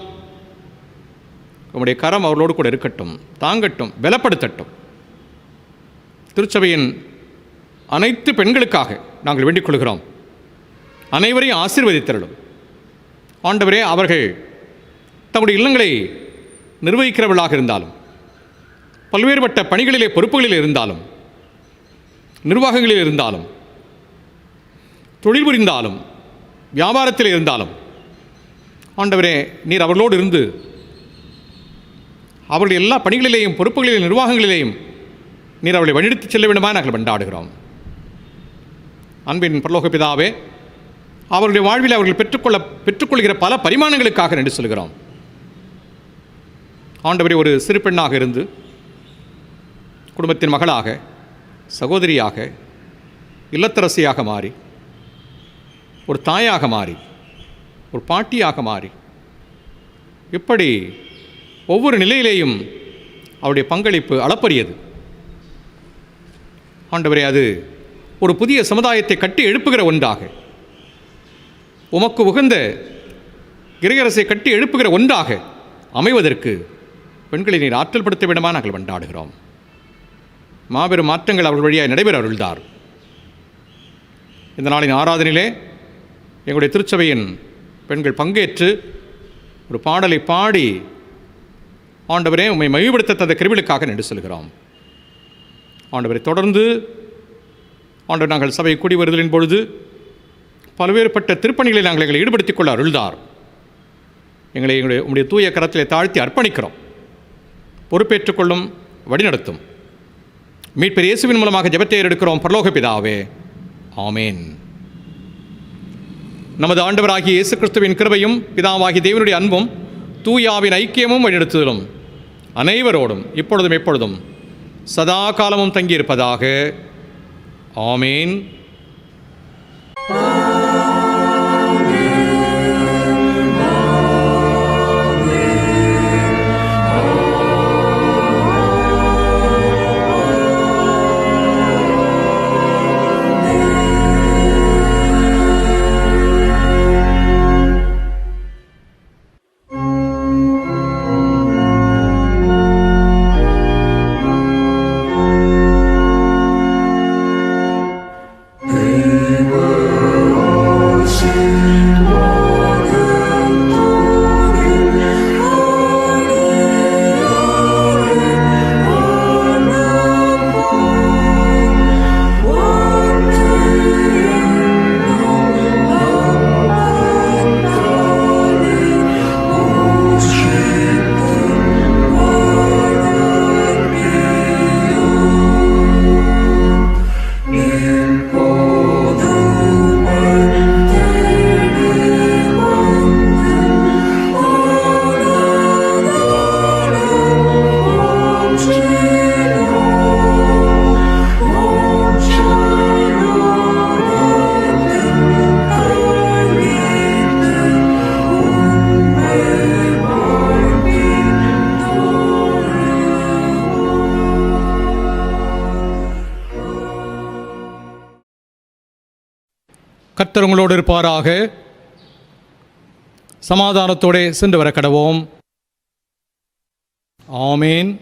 உம்முடைய கரம் அவர்களோடு கூட இருக்கட்டும், தாங்கட்டும், பலப்படுத்தட்டும். திருச்சபையின் அனைத்து பெண்களுக்காக நாங்கள் வேண்டிக் கொள்கிறோம். அனைவரையும் ஆசீர்வதித்தருளும். ஆண்டவரே, அவர்கள் தங்களுடைய இல்லங்களை நிர்வகிக்கிறவர்களாக இருந்தாலும், பல்வேறுபட்ட பணிகளிலே பொறுப்புகளில் இருந்தாலும், நிர்வாகங்களில் இருந்தாலும், தொழில் புரிந்தாலும், வியாபாரத்தில் இருந்தாலும், ஆண்டவரே நீர் அவர்களோடு இருந்து அவருடைய எல்லா பணிகளிலேயும் பொறுப்புகளிலேயும் நிர்வாகங்களிலேயும் நீர் அவளை வழிநடத்தி செல்ல வேண்டுமா நாங்கள் மன்றாடுகிறோம். அன்பின் பரலோக பிதாவே, அவருடைய வாழ்வில் அவர்கள் பெற்றுக்கொள்கிற பல பரிமாணங்களுக்காக நன்றி சொல்கிறோம். ஆண்டவரே, ஒரு சிறு பெண்ணாக இருந்து குடும்பத்தின் மகளாக, சகோதரியாக, இல்லத்தரசியாக மாறி, ஒரு தாயாக மாறி, ஒரு பாட்டியாக மாறி, இப்படி ஒவ்வொரு நிலையிலேயும் அவருடைய பங்களிப்பு அளப்பரியது. ஆண்டவரே, அது ஒரு புதிய சமுதாயத்தை கட்டி எழுப்புகிற ஒன்றாக, உமக்கு உகந்த இறையரசை கட்டி எழுப்புகிற ஒன்றாக அமைவதற்கு பெண்களை நீர் ஆற்றல் படுத்த வேண்டுமா நாங்கள் மன்றாடுகிறோம். மாபெரும் மாற்றங்கள் அவர்கள் வழியாக நடைபெற அருள்தார். இந்த நாளின் ஆராதனையிலே எங்களுடைய திருச்சபையின் பெண்கள் பங்கேற்று ஒரு பாடலை பாடி ஆண்டவரே உம்மை மகிழ்வுபடுத்த தந்த கிருபைகளுக்காக நன்றி சொல்கிறோம். ஆண்டவரை தொடர்ந்து ஆண்டவர் நாங்கள் சபை கூடி வருதலின் பொழுது பல்வேறுபட்ட திருப்பணிகளை நாங்கள் எங்களை ஈடுபடுத்திக் கொள்ள அருள்தார். எங்களை உம்முடைய தூய கரத்திலே தாழ்த்தி அர்ப்பணிக்கிறோம். பொறுப்பேற்றுக்கொள்ளும், வழிநடத்தும். மீட்பர் இயேசுவின் மூலமாக ஜெபத்தை எடுக்கிறோம் பரலோக பிதாவே, ஆமேன். நமது ஆண்டவராகிய இயேசு கிறிஸ்துவின் கிருபையும் பிதாவாகிய தேவனுடைய அன்பும் தூயாவின் ஐக்கியமும் வழிநடத்துதலும் அனைவரோடும் இப்பொழுதும் எப்பொழுதும் சதா காலமும் தங்கியிருப்பதாக. ஆமேன். கர்த்தர் உங்களோடு இருப்பாராக. சமாதானத்தோടെ சென்று வர கடவோம். ஆமேன்.